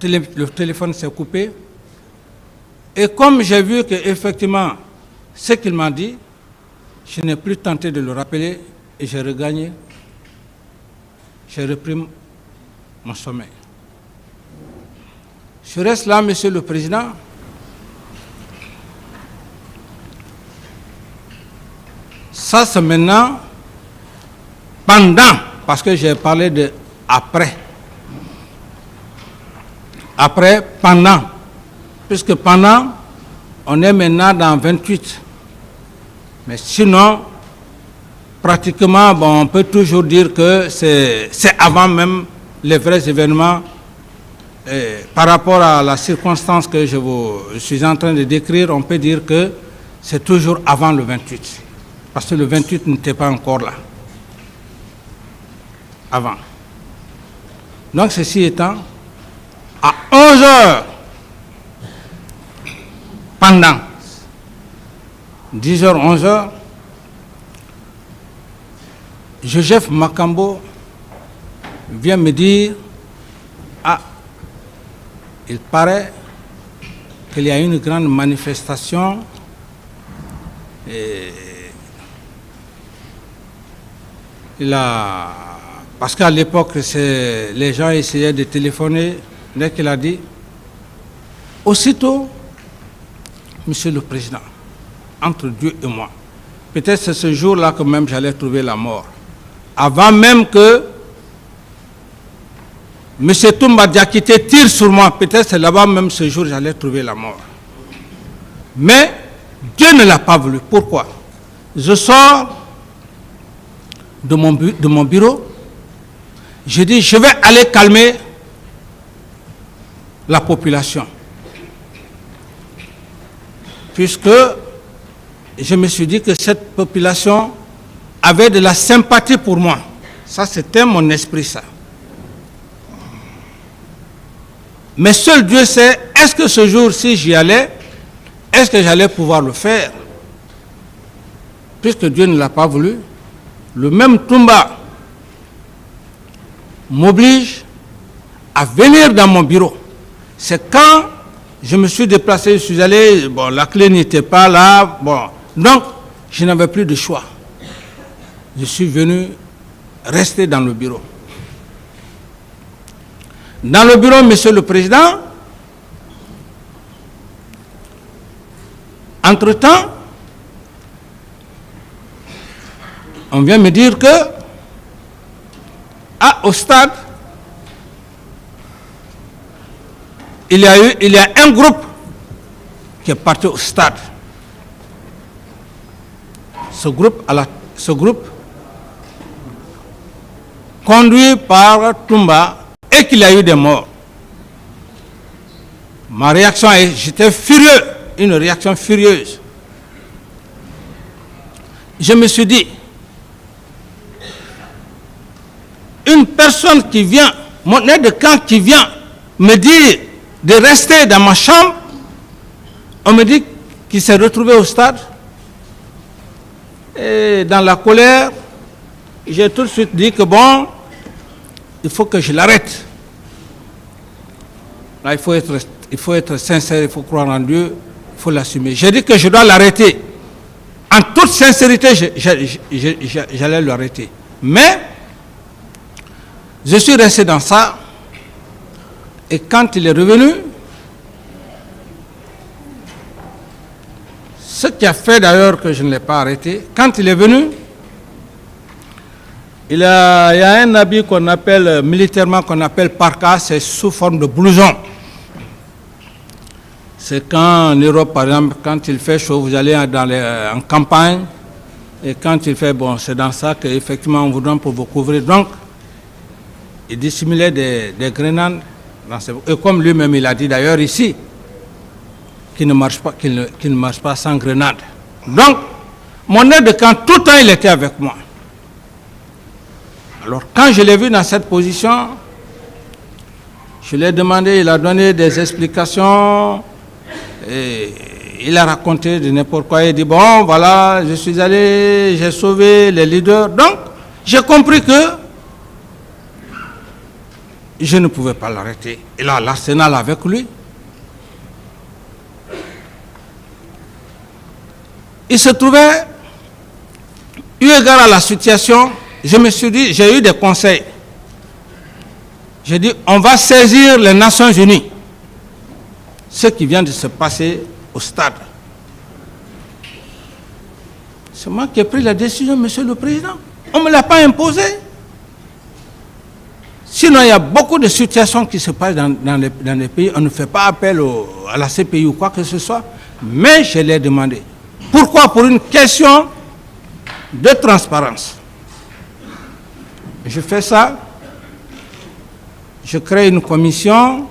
le téléphone s'est coupé. Et comme j'ai vu qu'effectivement, ce qu'il m'a dit, je n'ai plus tenté de le rappeler et j'ai regagné, j'ai repris mon sommeil. Je reste là, Monsieur le Président. Ça, c'est maintenant, pendant, parce que j'ai parlé de après. Après, pendant. Puisque pendant, on est maintenant dans 28. Mais sinon, pratiquement, bon, on peut toujours dire que c'est avant même les vrais événements. Par rapport à la circonstance que je suis en train de décrire, on peut dire que c'est toujours avant le 28. Parce que le 28 n'était pas encore là. Avant. Donc, ceci étant, à 11 heures, pendant 10 heures, 11 heures, Joseph Makambo vient me dire, ah, il paraît qu'il y a une grande manifestation et parce qu'à l'époque, les gens essayaient de téléphoner. Dès qu'il a dit, aussitôt, Monsieur le Président, entre Dieu et moi, peut-être c'est ce jour-là que même j'allais trouver la mort. Avant même que M. Toumba Diakité tire sur moi, peut-être c'est là-bas même ce jour j'allais trouver la mort. Mais Dieu ne l'a pas voulu. Pourquoi? Je sors de mon bureau, je dis je vais aller calmer la population. Puisque je me suis dit que cette population avait de la sympathie pour moi. Ça, c'était mon esprit, ça. Mais seul Dieu sait, est-ce que ce jour-ci j'y allais, est-ce que j'allais pouvoir le faire? Puisque Dieu ne l'a pas voulu, le même Toumba m'oblige à venir dans mon bureau. C'est quand je me suis déplacé, je suis allé, bon, la clé n'était pas là, bon, donc je n'avais plus de choix. Je suis venu rester dans le bureau. Dans le bureau, Monsieur le Président, entre-temps, on vient me dire que, au stade, il y a un groupe qui est parti au stade. Ce groupe conduit par Toumba, et qu'il y a eu des morts. Ma réaction, j'étais furieux, une réaction furieuse. Je me suis dit, une personne qui vient, mon aide de camp qui vient me dire de rester dans ma chambre, on me dit qu'il s'est retrouvé au stade. Et dans la colère, j'ai tout de suite dit que bon, il faut que je l'arrête. Là, il faut être sincère, il faut croire en Dieu, il faut l'assumer. J'ai dit que je dois l'arrêter. En toute sincérité, j'allais l'arrêter. Mais, je suis resté dans ça. Et quand il est revenu, ce qui a fait d'ailleurs que je ne l'ai pas arrêté, quand il est venu, il y a un habit qu'on appelle, militairement, qu'on appelle parka, c'est sous forme de blouson. C'est quand en Europe, par exemple, quand il fait chaud, vous allez en campagne, et quand il fait bon, c'est dans ça qu'effectivement on vous donne pour vous couvrir. Donc, il dissimulait des grenades, et comme lui-même il a dit d'ailleurs ici, qu'il ne marche pas sans grenade. Donc, mon aide de camp, tout le temps il était avec moi. Alors, quand je l'ai vu dans cette position, je lui ai demandé, il a donné des explications, et il a raconté de n'importe quoi. Il dit, bon, voilà, je suis allé, j'ai sauvé les leaders. Donc, j'ai compris que je ne pouvais pas l'arrêter. Il a l'arsenal avec lui. Il se trouvait, eu égard à la situation, je me suis dit, j'ai eu des conseils. J'ai dit, on va saisir les Nations Unies. Ce qui vient de se passer au stade. C'est moi qui ai pris la décision, Monsieur le Président. On ne me l'a pas imposé. Sinon, il y a beaucoup de situations qui se passent dans les pays. On ne fait pas appel à la CPI ou quoi que ce soit. Mais je l'ai demandé. Pourquoi? Pour une question de transparence. Je fais ça. Je crée une commission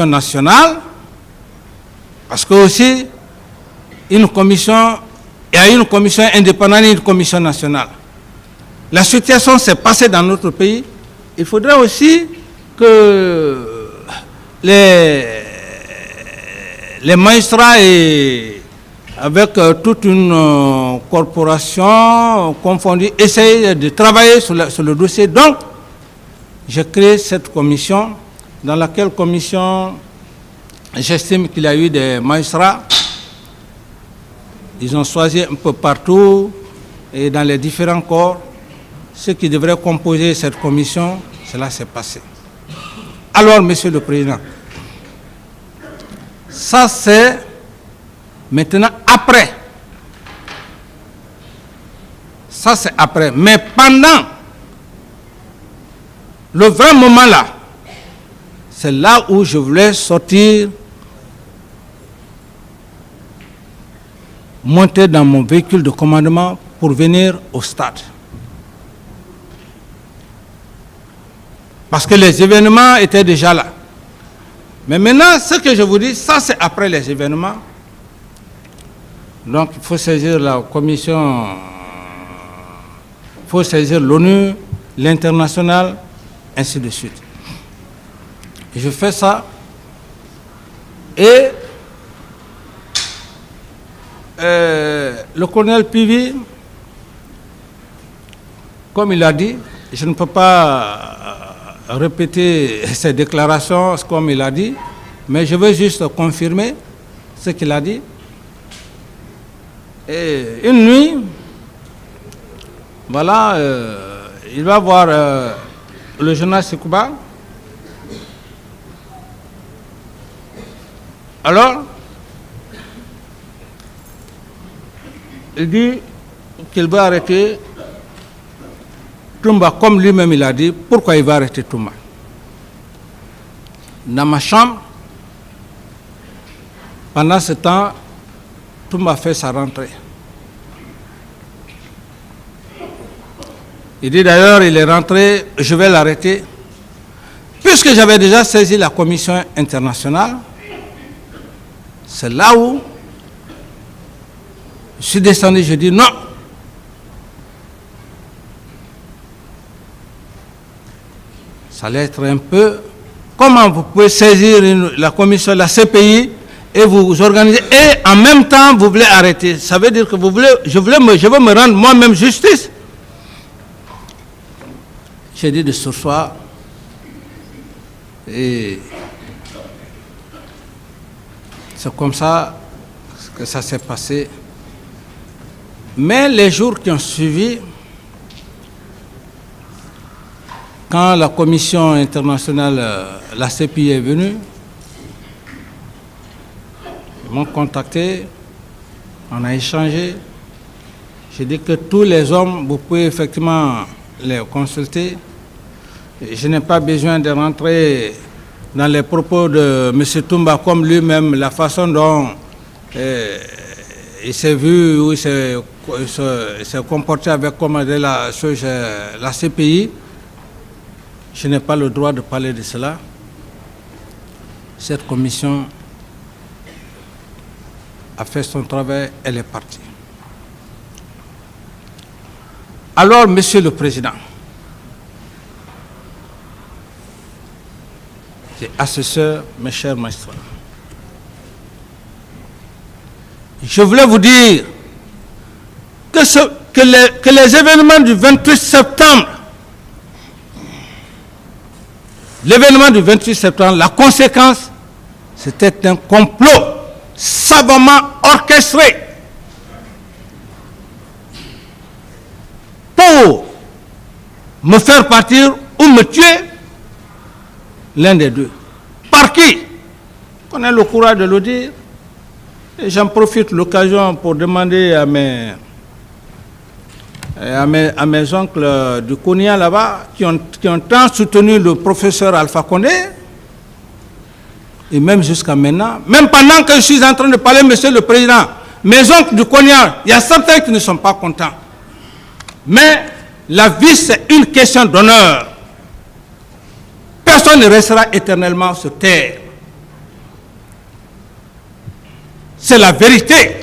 nationale, parce que aussi, il y a une commission indépendante et une commission nationale. La situation s'est passée dans notre pays. Il faudrait aussi que les magistrats avec toute une corporation confondue essayent de travailler sur le dossier. Donc, j'ai créé cette commission, dans laquelle commission, j'estime qu'il y a eu des magistrats. Ils ont choisi un peu partout et dans les différents corps ceux qui devraient composer cette commission. Cela s'est passé. Alors, Monsieur le Président, ça c'est maintenant après. Ça c'est après. Mais pendant le vrai moment là, c'est là où je voulais sortir, monter dans mon véhicule de commandement pour venir au stade. Parce que les événements étaient déjà là. Mais maintenant, ce que je vous dis, ça c'est après les événements. Donc il faut saisir la commission, il faut saisir l'ONU, l'international, ainsi de suite. Et je fais ça et le colonel Pivi, comme il a dit, je ne peux pas répéter ses déclarations comme il a dit, mais je veux juste confirmer ce qu'il a dit. Et une nuit, voilà, il va voir le journal Sekouba. Alors, il dit qu'il va arrêter Toumba, comme lui-même il a dit. Pourquoi il va arrêter Toumba? Dans ma chambre, pendant ce temps, Toumba fait sa rentrée. Il dit d'ailleurs, il est rentré, je vais l'arrêter. Puisque j'avais déjà saisi la commission internationale, c'est là où je suis descendu, je dis non. Ça allait être un peu... Comment vous pouvez saisir la commission, la CPI, et vous organiser, et en même temps vous voulez arrêter? Ça veut dire que vous voulez, je veux me rendre moi-même justice. J'ai dit de ce soir, et c'est comme ça que ça s'est passé. Mais les jours qui ont suivi, quand la commission internationale, la CPI est venue, ils m'ont contacté, on a échangé. J'ai dit que tous les hommes, vous pouvez effectivement les consulter. Je n'ai pas besoin de rentrer dans les propos de M. Toumba comme lui-même, la façon dont il s'est vu, ou il s'est comporté avec la CPI. Je n'ai pas le droit de parler de cela. Cette commission a fait son travail, elle est partie. Alors, Monsieur le Président, et assesseurs, mes chers magistrats, je voulais vous dire que que les événements du 28 septembre, l'événement du 28 septembre, la conséquence, c'était un complot savamment orchestré pour me faire partir ou me tuer, l'un des deux. Par qui? On a le courage de le dire. Et j'en profite l'occasion pour demander à mes oncles du Konya là-bas, qui ont tant soutenu le professeur Alpha Condé, et même jusqu'à maintenant, même pendant que je suis en train de parler, Monsieur le Président, mes oncles du Konya, il y a certains qui ne sont pas contents. Mais la vie, c'est une question d'honneur. Personne ne restera éternellement sur terre. C'est la vérité.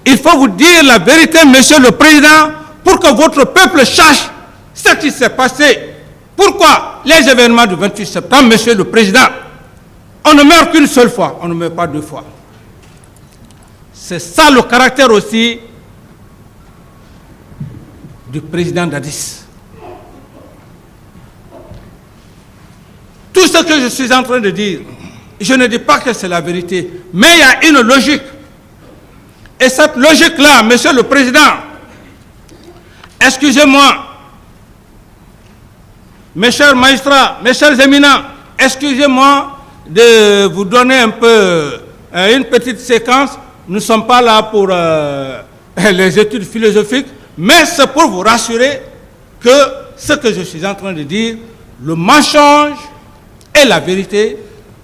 Il faut vous dire la vérité, Monsieur le Président, pour que votre peuple sache ce qui s'est passé. Pourquoi les événements du 28 septembre, Monsieur le Président, on ne meurt qu'une seule fois, on ne meurt pas deux fois. C'est ça le caractère aussi du président Dadis. Tout ce que je suis en train de dire, je ne dis pas que c'est la vérité, mais il y a une logique. Et cette logique-là, Monsieur le Président, excusez-moi, mes chers magistrats, mes chers éminents, excusez-moi de vous donner un peu une petite séquence. Nous ne sommes pas là pour les études philosophiques, mais c'est pour vous rassurer que ce que je suis en train de dire, le mensonge et la vérité,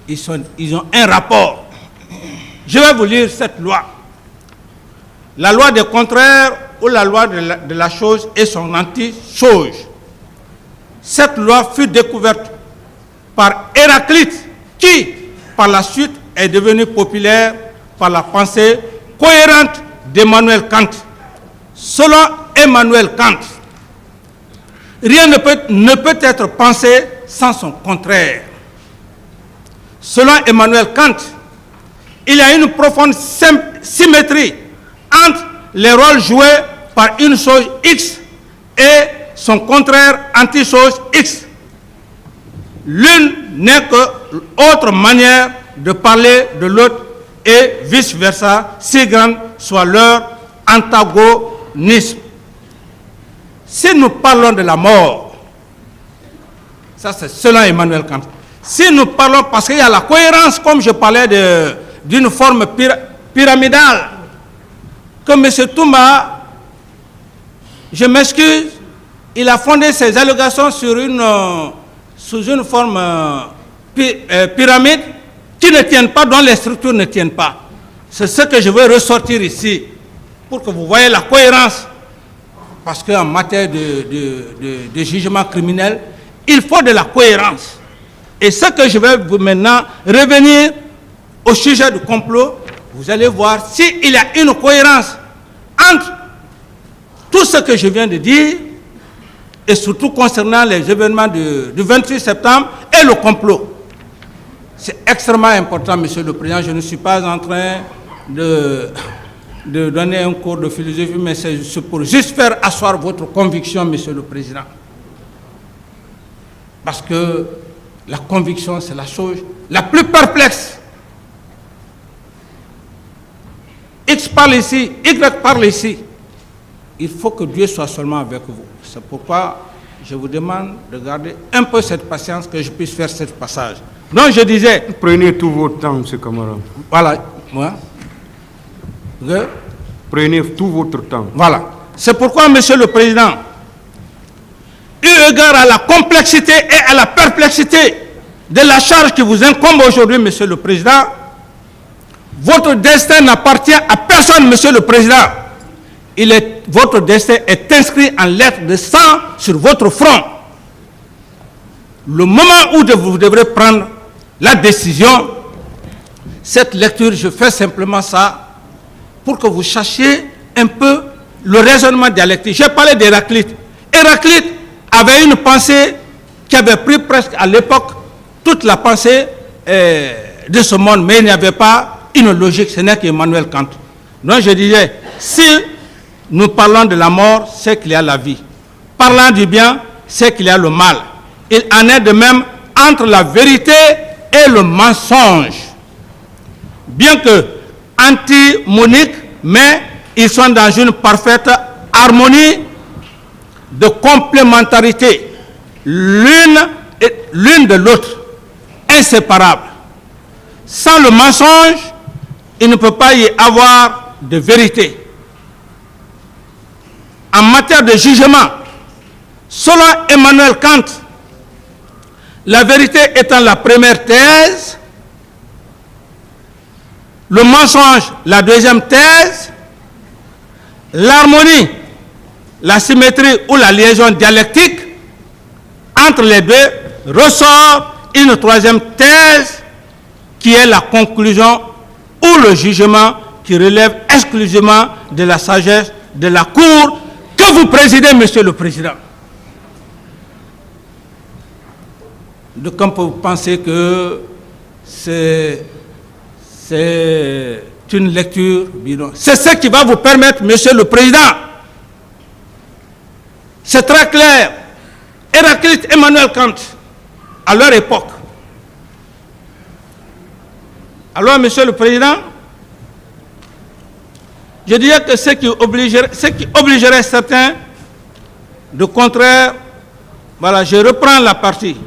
ils ont un rapport. Je vais vous lire cette loi. La loi des contraires ou la loi de la chose et son anti-chose. Cette loi fut découverte par Héraclite, qui, par la suite, est devenu populaire par la pensée cohérente d'Emmanuel Kant. Selon Emmanuel Kant, rien ne peut être pensé sans son contraire. Selon Emmanuel Kant, il y a une profonde symétrie entre les rôles joués par une chose X et son contraire anti-chose X. L'une n'est que l'autre manière de parler de l'autre et vice-versa, si grand soit leur antagonisme. Si nous parlons de la mort, ça c'est selon Emmanuel Kant. Si nous parlons, parce qu'il y a la cohérence, comme je parlais d'une forme pyramidale, que M. Toumba, je m'excuse, il a fondé ses allégations sous une forme pyramide qui ne tiennent pas, dont les structures ne tiennent pas. C'est ce que je veux ressortir ici, pour que vous voyez la cohérence. Parce qu'en matière de jugement criminel, il faut de la cohérence. Et ce que je vais vous maintenant revenir au sujet du complot, vous allez voir s'il y a une cohérence entre tout ce que je viens de dire et surtout concernant les événements du 28 septembre et le complot. C'est extrêmement important, Monsieur le Président. Je ne suis pas en train de donner un cours de philosophie, mais c'est pour juste faire asseoir votre conviction, Monsieur le Président. Parce que la conviction, c'est la chose la plus perplexe. X parle ici, Y parle ici. Il faut que Dieu soit seulement avec vous. C'est pourquoi je vous demande de garder un peu cette patience, que je puisse faire ce passage. Donc je disais... Prenez tout votre temps, M. Camara. Voilà. Moi. Prenez tout votre temps. Voilà. C'est pourquoi, Monsieur le Président, eu égard à la complexité et à la perplexité de la charge qui vous incombe aujourd'hui, Monsieur le Président, votre destin n'appartient à personne, Monsieur le Président. Votre destin est inscrit en lettres de sang sur votre front. Le moment où vous devrez prendre la décision, cette lecture, je fais simplement ça pour que vous sachiez un peu le raisonnement dialectique. J'ai parlé d'Héraclite. Héraclite avait une pensée qui avait pris presque à l'époque toute la pensée de ce monde, mais il n'y avait pas une logique, ce n'est qu'Emmanuel Kant. Donc je disais, si Nous parlons de la mort, c'est qu'il y a la vie. Parlant du bien, c'est qu'il y a le mal. Il en est de même entre la vérité et le mensonge. Bien que antimoniques, mais ils sont dans une parfaite harmonie de complémentarité, l'une de l'autre, inséparables. Sans le mensonge, il ne peut pas y avoir de vérité. En matière de jugement, selon Emmanuel Kant, la vérité étant la première thèse, le mensonge la deuxième thèse, l'harmonie, la symétrie ou la liaison dialectique, entre les deux ressort une troisième thèse qui est la conclusion ou le jugement qui relève exclusivement de la sagesse de la Cour que vous présidez, Monsieur le Président. Donc, on peut penser que c'est une lecture bidon. C'est ce qui va vous permettre, Monsieur le Président. C'est très clair. Héraclite, Emmanuel Kant, à leur époque. Alors, Monsieur le Président, je dirais que ce qui obligerait certains de contraire, voilà, je reprends la partie.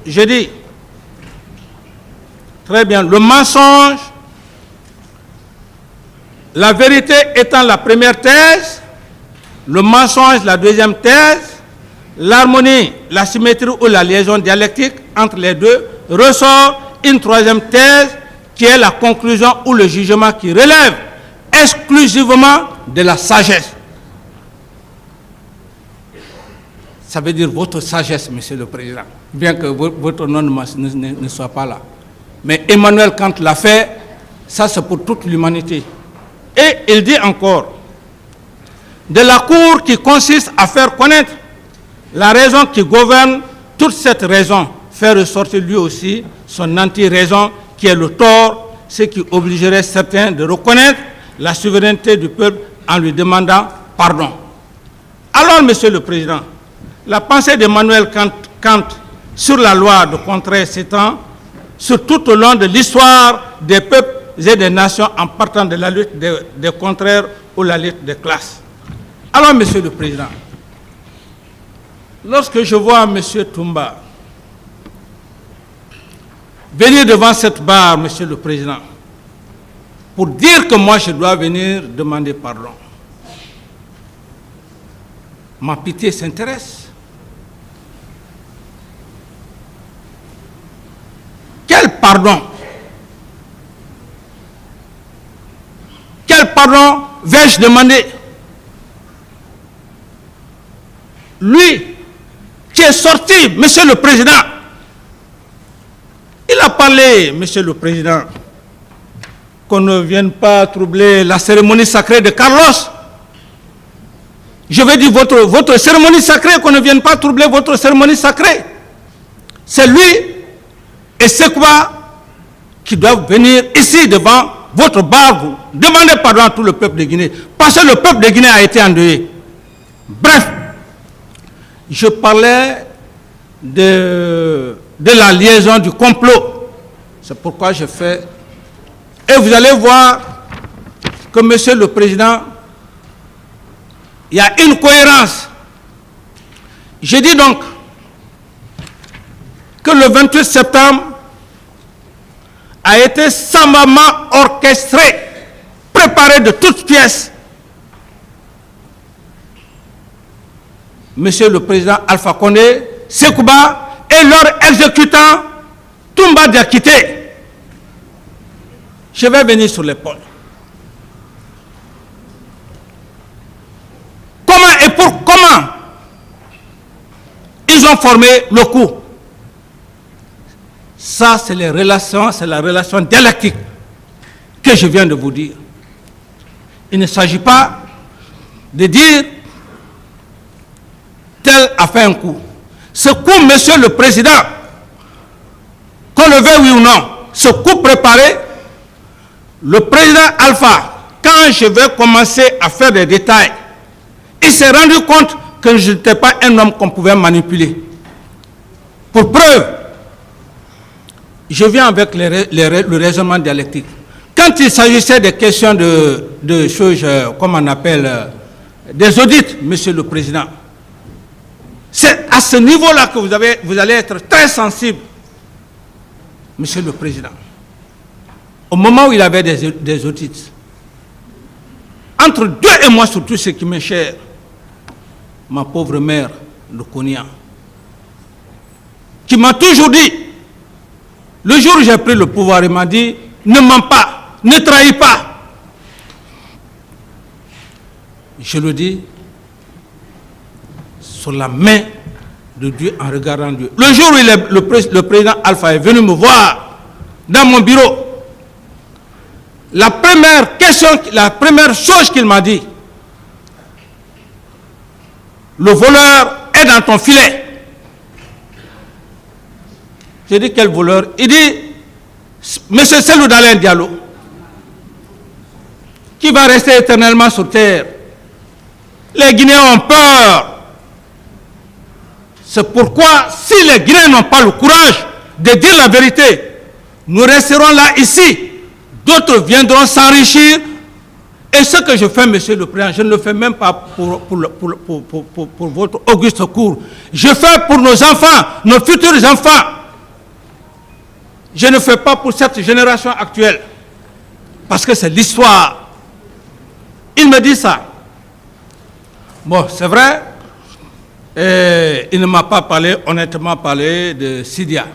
Je dis, très bien, le mensonge, la vérité étant la première thèse, le mensonge la deuxième thèse, l'harmonie, la symétrie ou la liaison dialectique entre les deux, ressort une troisième thèse qui est la conclusion ou le jugement qui relève exclusivement de la sagesse. Ça veut dire votre sagesse, Monsieur le Président, bien que votre nom ne soit pas là. Mais Emmanuel Kant l'a fait, ça c'est pour toute l'humanité. Et il dit encore, de la Cour qui consiste à faire connaître la raison qui gouverne, toute cette raison fait ressortir lui aussi son anti-raison qui est le tort, ce qui obligerait certains de reconnaître la souveraineté du peuple en lui demandant pardon. Alors, Monsieur le Président, la pensée d'Emmanuel Kant sur la loi de contraire s'étend sur tout au long de l'histoire des peuples et des nations en partant de la lutte des contraires ou la lutte des classes. Alors, Monsieur le Président, lorsque je vois M. Toumba venir devant cette barre, Monsieur le Président, pour dire que moi je dois venir demander pardon, ma pitié s'intéresse. Quel pardon? Quel pardon vais-je demander? Lui qui est sorti, Monsieur le Président, il a parlé, Monsieur le Président, qu'on ne vienne pas troubler la cérémonie sacrée de Carlos. Je veux dire votre cérémonie sacrée, qu'on ne vienne pas troubler votre cérémonie sacrée. C'est lui et c'est quoi qui doivent venir ici devant votre barbe, demander pardon à tout le peuple de Guinée, parce que le peuple de Guinée a été endeuillé. Bref, je parlais de la liaison du complot. C'est pourquoi je fais. Et vous allez voir que, Monsieur le Président, il y a une cohérence. Je dis donc que le 28 septembre a été savamment orchestré, préparé de toutes pièces. Monsieur le Président Alpha Condé, Sekouba et leur exécutant Toumba Diakité. Je vais venir sur les points. Comment et pour comment ils ont formé le coup? Ça, c'est les relations, c'est la relation dialectique que je viens de vous dire. Il ne s'agit pas de dire tel a fait un coup. Ce coup, Monsieur le Président, qu'on le veuille oui ou non, ce coup préparé, le président Alpha, quand quand je vais commencer à faire des détails, il s'est rendu compte que je n'étais pas un homme qu'on pouvait manipuler. Pour preuve, je viens avec le raisonnement dialectique. Quand il s'agissait des questions de choses, comme on appelle, des audits, Monsieur le Président, c'est à ce niveau-là que vous allez être très sensible, Monsieur le Président. Au moment où il avait des audits, entre Dieu et moi, surtout ce qui m'est cher, ma pauvre mère, le Konya, qui m'a toujours dit, le jour où j'ai pris le pouvoir, il m'a dit, ne mens pas, ne trahis pas. Je le dis sur la main de Dieu en regardant Dieu. Le jour où le président Alpha est venu me voir dans mon bureau, la première chose qu'il m'a dit, le voleur est dans ton filet. J'ai dit, quel voleur? Il dit, Monsieur Cellou Dalein Diallo, qui va rester éternellement sur terre. Les Guinéens ont peur. C'est pourquoi, si les Guinéens n'ont pas le courage de dire la vérité, nous resterons là, ici. D'autres viendront s'enrichir. Et ce que je fais, Monsieur le Président, je ne le fais même pas pour votre auguste cour. Je fais pour nos enfants, nos futurs enfants. Je ne fais pas pour cette génération actuelle. Parce que c'est l'histoire. Il me dit ça. Bon, c'est vrai, il ne m'a pas parlé, honnêtement parlé de Sidia.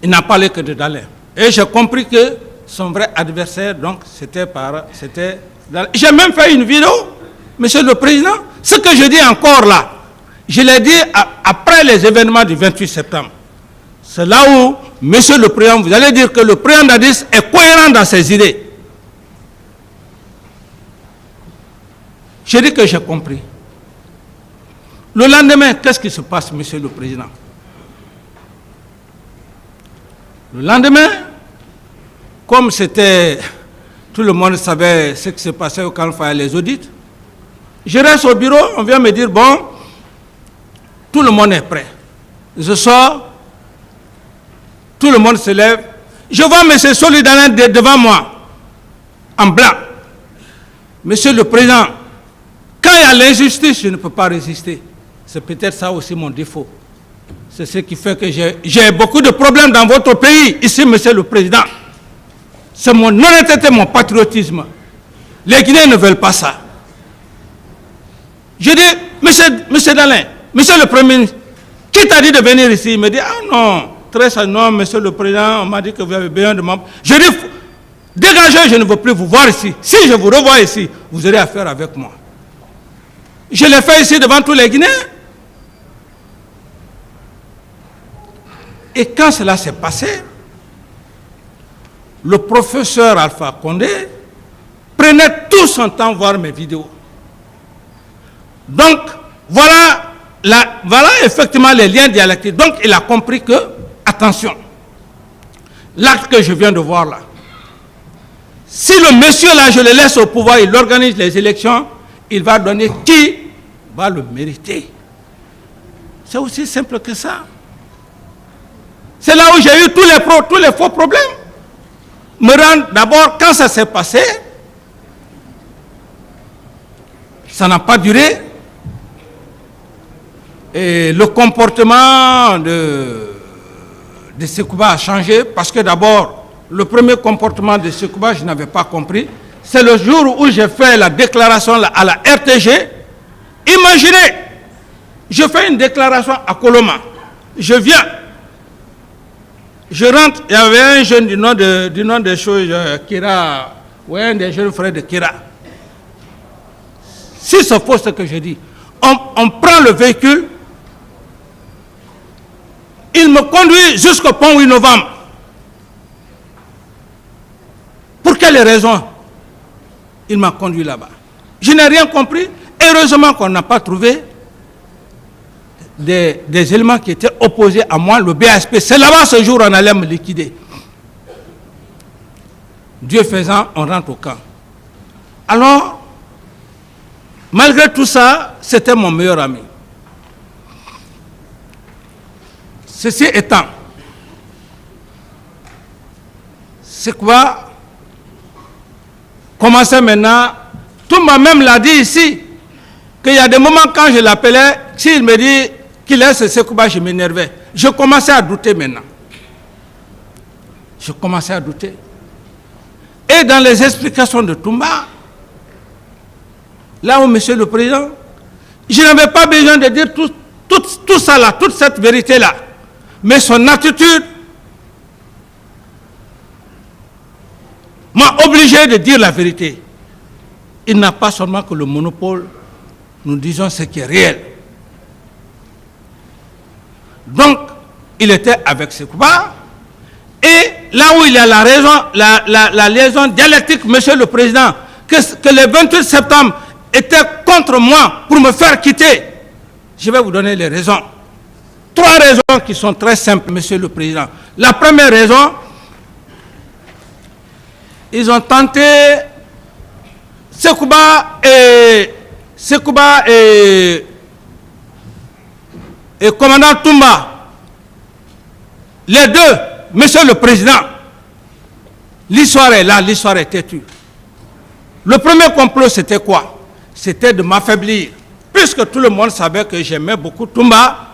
Il n'a parlé que de Dalein. Et j'ai compris que son vrai adversaire, donc, c'était Dalein. J'ai même fait une vidéo, Monsieur le Président. Ce que je dis encore là, je l'ai dit après les événements du 28 septembre. C'est là où, Monsieur le Président, vous allez dire que le président Dadis est cohérent dans ses idées. J'ai dit que j'ai compris. Le lendemain, qu'est-ce qui se passe, Monsieur le Président? Le lendemain, comme c'était, tout le monde savait ce qui se passait quand il fallait les audits, je reste au bureau, on vient me dire, bon, tout le monde est prêt. Je sors, tout le monde se lève, je vois M. Cellou Dalein devant moi, en blanc. Monsieur le Président, quand il y a l'injustice, je ne peux pas résister. C'est peut-être ça aussi mon défaut. C'est ce qui fait que j'ai beaucoup de problèmes dans votre pays, ici, Monsieur le Président. C'est mon honnêteté, mon patriotisme. Les Guinéens ne veulent pas ça. Je dis, Monsieur Dalein, Monsieur le Premier ministre, qui t'a dit de venir ici? Il me dit, ah non, très non, Monsieur le Président, on m'a dit que vous avez besoin de moi. Je dis, dégagez, je ne veux plus vous voir ici. Si je vous revois ici, vous aurez affaire avec moi. Je l'ai fait ici devant tous les Guinéens. Et quand cela s'est passé, le professeur Alpha Condé prenait tout son temps voir mes vidéos. Donc, voilà effectivement les liens dialectiques. Donc, il a compris que, attention, l'acte que je viens de voir là, si le monsieur là, je le laisse au pouvoir, il organise les élections, il va donner qui va le mériter. C'est aussi simple que ça. C'est là où j'ai eu tous les faux problèmes. D'abord, quand ça s'est passé, ça n'a pas duré. Et le comportement de Sekouba a changé parce que d'abord, le premier comportement de Sekouba, je n'avais pas compris. C'est le jour où j'ai fait la déclaration à la RTG. Imaginez, je fais une déclaration à Koloma. Je viens. Je rentre, il y avait un jeune du nom de choses, Kira, ouais, un des jeunes frères de Kira. Si c'est faux ce que je dis, on prend le véhicule, il me conduit jusqu'au pont 8 novembre. Pour quelle raison il m'a conduit là-bas? Je n'ai rien compris. Heureusement qu'on n'a pas trouvé des éléments qui étaient opposés à moi, le BASP. C'est là-bas ce jour on allait me liquider. Dieu faisant, on rentre au camp. Alors, malgré tout ça, c'était mon meilleur ami. Ceci étant, c'est quoi? Commencer maintenant, Toumba même l'a dit ici, qu'il y a des moments quand je l'appelais, s'il me dit qu'il est ce Sekouba, je m'énervais. Je commençais à douter maintenant. Je commençais à douter. Et dans les explications de Toumba, là où, Monsieur le Président, je n'avais pas besoin de dire tout ça là, toute cette vérité-là. Mais son attitude m'a obligé de dire la vérité. Il n'a pas seulement que le monopole, nous disons ce qui est réel. Donc, il était avec Sekouba, et là où il y a la raison, la liaison dialectique, Monsieur le Président, que le 28 septembre était contre moi pour me faire quitter, je vais vous donner les raisons. 3 raisons qui sont très simples, Monsieur le Président. La première raison, ils ont tenté, Sekouba et commandant Toumba, les deux, Monsieur le Président, l'histoire est là, l'histoire est têtue. Le premier complot, c'était quoi? C'était de m'affaiblir. Puisque tout le monde savait que j'aimais beaucoup Toumba,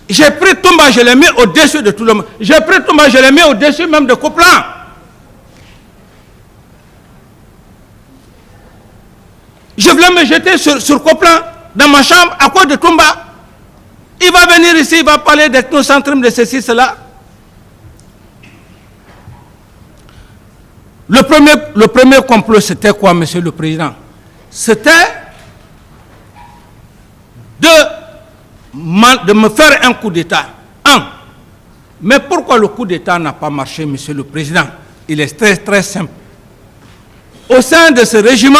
j'ai pris Toumba, je l'ai mis au-dessus de tout le monde. J'ai pris Toumba, je l'ai mis au-dessus même de Coplan. Je voulais me jeter sur Coplan, dans ma chambre, à cause de Toumba. Il va venir ici, il va parler d'ethnocentrisme, de ceci, cela. Le premier complot, c'était quoi, Monsieur le Président? C'était de me faire un coup d'État. Mais pourquoi le coup d'État n'a pas marché, Monsieur le Président? Il est très, très simple. Au sein de ce régiment,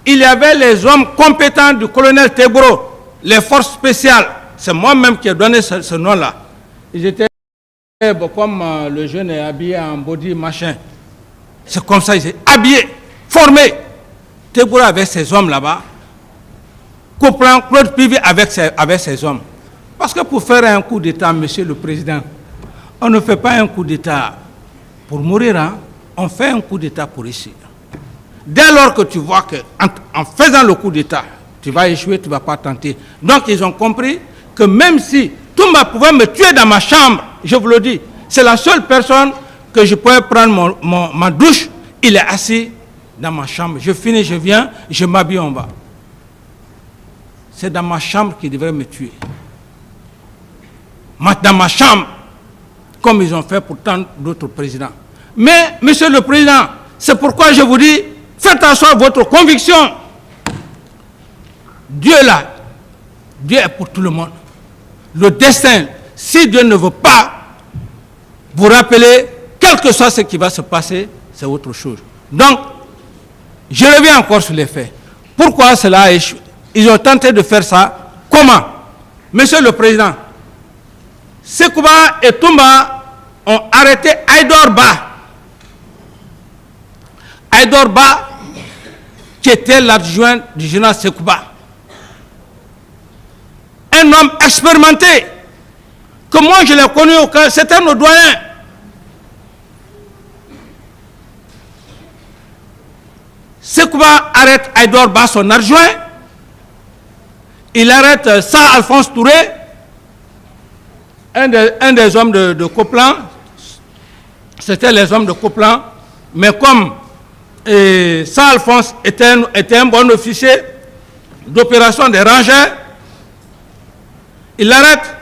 il y avait les hommes compétents du colonel Tebro, les forces spéciales. C'est moi-même qui ai donné ce nom-là. Ils étaient comme le jeune est habillé en body machin. C'est comme ça, ils étaient habillés, formés. Tebro avait ses hommes là-bas. Coplan, Claude Pivi avec ses hommes. Parce que pour faire un coup d'État, Monsieur le Président, on ne fait pas un coup d'État pour mourir, hein? On fait un coup d'État pour réussir. Dès lors que tu vois qu'en faisant le coup d'État, tu vas échouer, tu ne vas pas tenter. Donc ils ont compris que même si Toumba pouvait me tuer dans ma chambre, je vous le dis, c'est la seule personne que je pouvais prendre ma douche, il est assis dans ma chambre. Je finis, je viens, je m'habille en bas. C'est dans ma chambre qu'il devrait me tuer. Dans ma chambre, comme ils ont fait pour tant d'autres présidents. Mais, Monsieur le Président, c'est pourquoi je vous dis, faites asseoir votre conviction. Dieu là, Dieu est pour tout le monde. Le destin, si Dieu ne veut pas vous rappeler, quel que soit ce qui va se passer, c'est autre chose. Donc, je reviens encore sur les faits. Pourquoi cela a échoué? Ils ont tenté de faire ça. Comment? Monsieur le Président, Sekouba et Toumba ont arrêté Aïdor Ba. Aïdor Ba, qui était l'adjoint du général Sekouba. Un homme expérimenté, que moi je l'ai connu au camp, c'était nos doyens. Sekouba arrête Aïdor Ba, son adjoint. Il arrête Sa Alphonse Touré, un des hommes de Coplan. C'était les hommes de Coplan. Mais comme Sa Alphonse était un bon officier d'opération des rangers, il l'arrête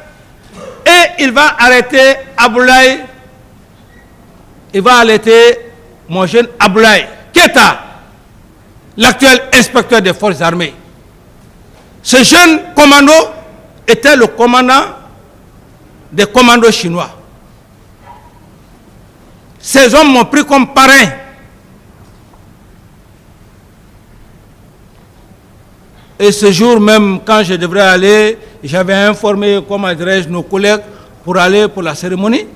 et il va arrêter Aboulaye. Il va arrêter mon jeune Aboulaye Keta, l'actuel inspecteur des forces armées. Ce jeune commando était le commandant des commandos chinois. Ces hommes m'ont pris comme parrain. Et ce jour même, quand je devrais aller, j'avais informé, comment dirais-je, nos collègues pour aller pour la cérémonie.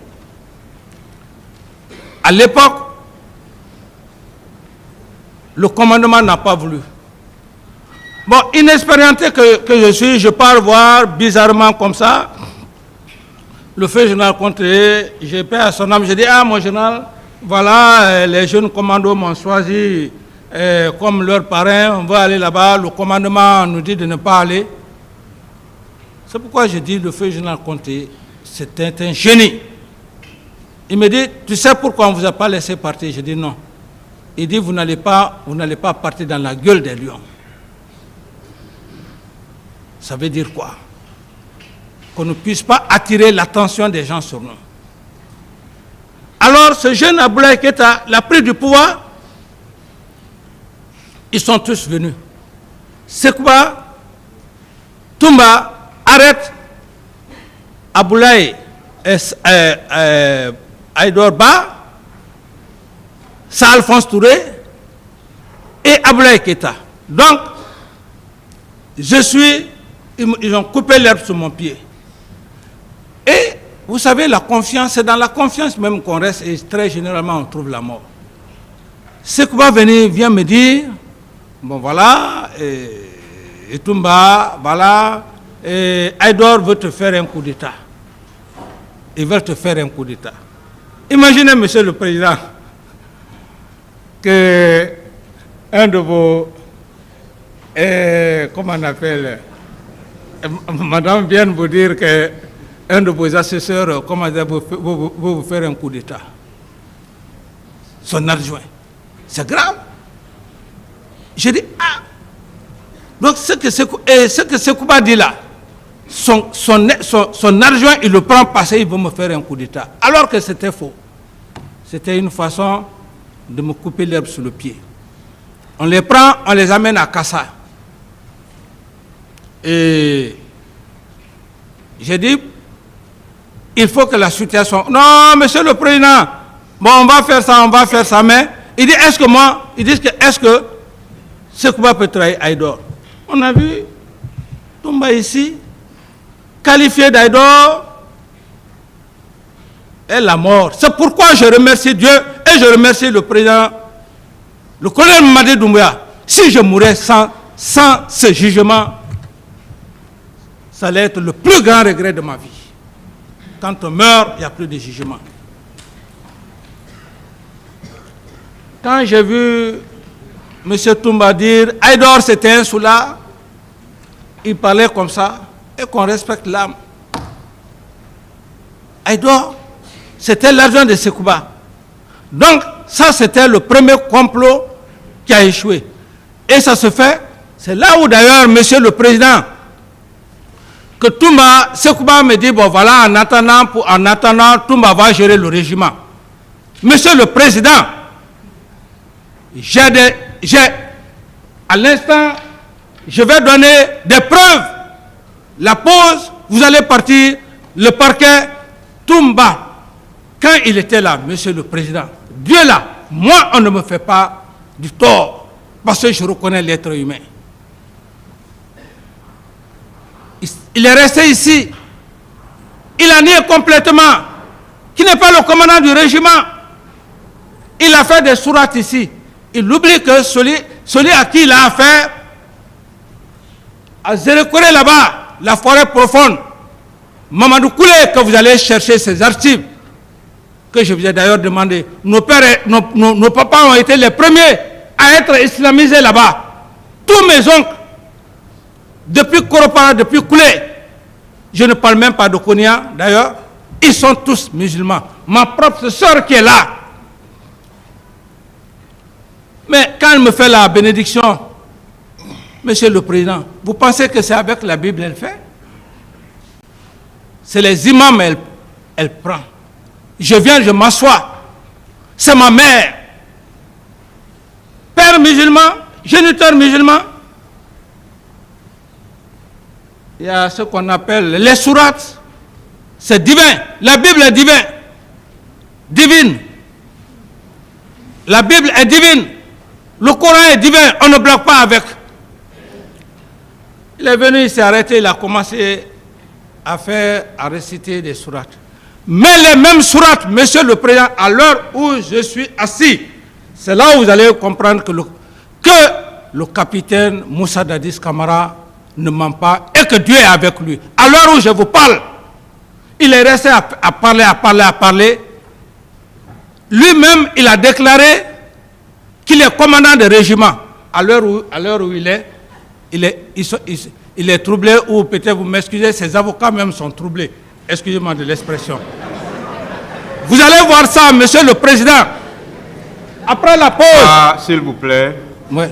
À l'époque, Le commandement n'a pas voulu. Bon, inexpérimenté que je suis, je pars voir bizarrement comme ça. Le feu général Conté, j'ai paix à son âme. J'ai dit, ah mon général, voilà, les jeunes commandos m'ont choisi comme leur parrain. On va aller là-bas. Le commandement nous dit de ne pas aller. C'est pourquoi je dis, le feu général Conté, c'était un génie. Il me dit, tu sais pourquoi on ne vous a pas laissé partir? Je dis non. Il dit, vous n'allez pas partir dans la gueule des lions. Ça veut dire quoi? Qu'on ne puisse pas attirer l'attention des gens sur nous. Alors, ce jeune Abdoulaye Keïta l'a pris du pouvoir. Ils sont tous venus. Sekouba, Toumba, arrête Abdoulaye Aïdor Ba, Sa Alphonse Touré et Abdoulaye Keïta. Donc, ils ont coupé l'herbe sous mon pied. Et vous savez, la confiance, c'est dans la confiance même qu'on reste et très généralement on trouve la mort. Sekouba vient me dire, bon voilà, et Toumba, voilà, et Aïdor veut te faire un coup d'État. Ils veulent te faire un coup d'État. Imaginez, monsieur le Président, que un de vos, comment on appelle, madame vient vous dire que un de vos assesseurs, comment dire, vous faire un coup d'État. Son adjoint. C'est grave. Je dis, ah. Donc ce que Sekouba dit là, son adjoint, il le prend parce qu'il veut me faire un coup d'État. Alors que c'était faux. C'était une façon de me couper l'herbe sous le pied. On les prend, on les amène à Kassa. Et j'ai dit, il faut que la situation... Non, monsieur le Président, bon, on va faire ça, mais... Il dit, est-ce que Sekouba peut trahir Aïdor? On a vu Toumba ici, qualifié d'Aïdor, et la mort. C'est pourquoi je remercie Dieu et je remercie le Président, le colonel Mamadi Doumbouya. Si je mourais sans ce jugement, ça allait être le plus grand regret de ma vie. Quand on meurt, il n'y a plus de jugement. Quand j'ai vu M. Toumba dire « Aïdor, c'était un soulard », il parlait comme ça, et qu'on respecte l'âme. Aïdor, c'était l'argent de Sekouba. Donc, ça, c'était le premier complot qui a échoué. Et ça se fait, c'est là où d'ailleurs, Monsieur le Président, que Sekouba me dit, bon voilà, en attendant, Toumba va gérer le régiment. Monsieur le Président, à l'instant, je vais donner des preuves. La pause, vous allez partir, le parquet, Toumba, quand il était là, Monsieur le Président, Dieu là, moi, on ne me fait pas du tort, parce que je reconnais l'être humain. Il est resté ici. Il a nié complètement qu'il n'est pas le commandant du régiment. Il a fait des sourates ici. Il oublie que celui à qui il a affaire, à Zérekoré là-bas, la forêt profonde, Mamadou Koulé, que vous allez chercher ses archives, que je vous ai d'ailleurs demandé. Nos papas ont été les premiers à être islamisés là-bas. Tous mes oncles, depuis Koropara, depuis Koulé, je ne parle même pas de Konya d'ailleurs, ils sont tous musulmans. Ma propre sœur qui est là. Mais quand elle me fait la bénédiction, Monsieur le Président, vous pensez que c'est avec la Bible qu'elle fait? C'est les imams, elle prend. Je viens, je m'assois. C'est ma mère. Père musulman, géniteur musulman. Il y a ce qu'on appelle les sourates. C'est divin. La Bible est divine. La Bible est divine. Le Coran est divin. On ne bloque pas avec. Il est venu, il s'est arrêté, il a commencé à réciter des sourates. Mais les mêmes sourates, Monsieur le Président, à l'heure où je suis assis, c'est là où vous allez comprendre que le capitaine Moussa Dadis Camara ne ment pas et que Dieu est avec lui. À l'heure où je vous parle, il est resté à parler. Lui-même, il a déclaré qu'il est commandant de régiment. À l'heure où il est troublé, ou peut-être vous m'excusez, ses avocats même sont troublés. Excusez-moi de l'expression. Vous allez voir ça, Monsieur le Président. Après la pause... Ah, s'il vous plaît. Oui.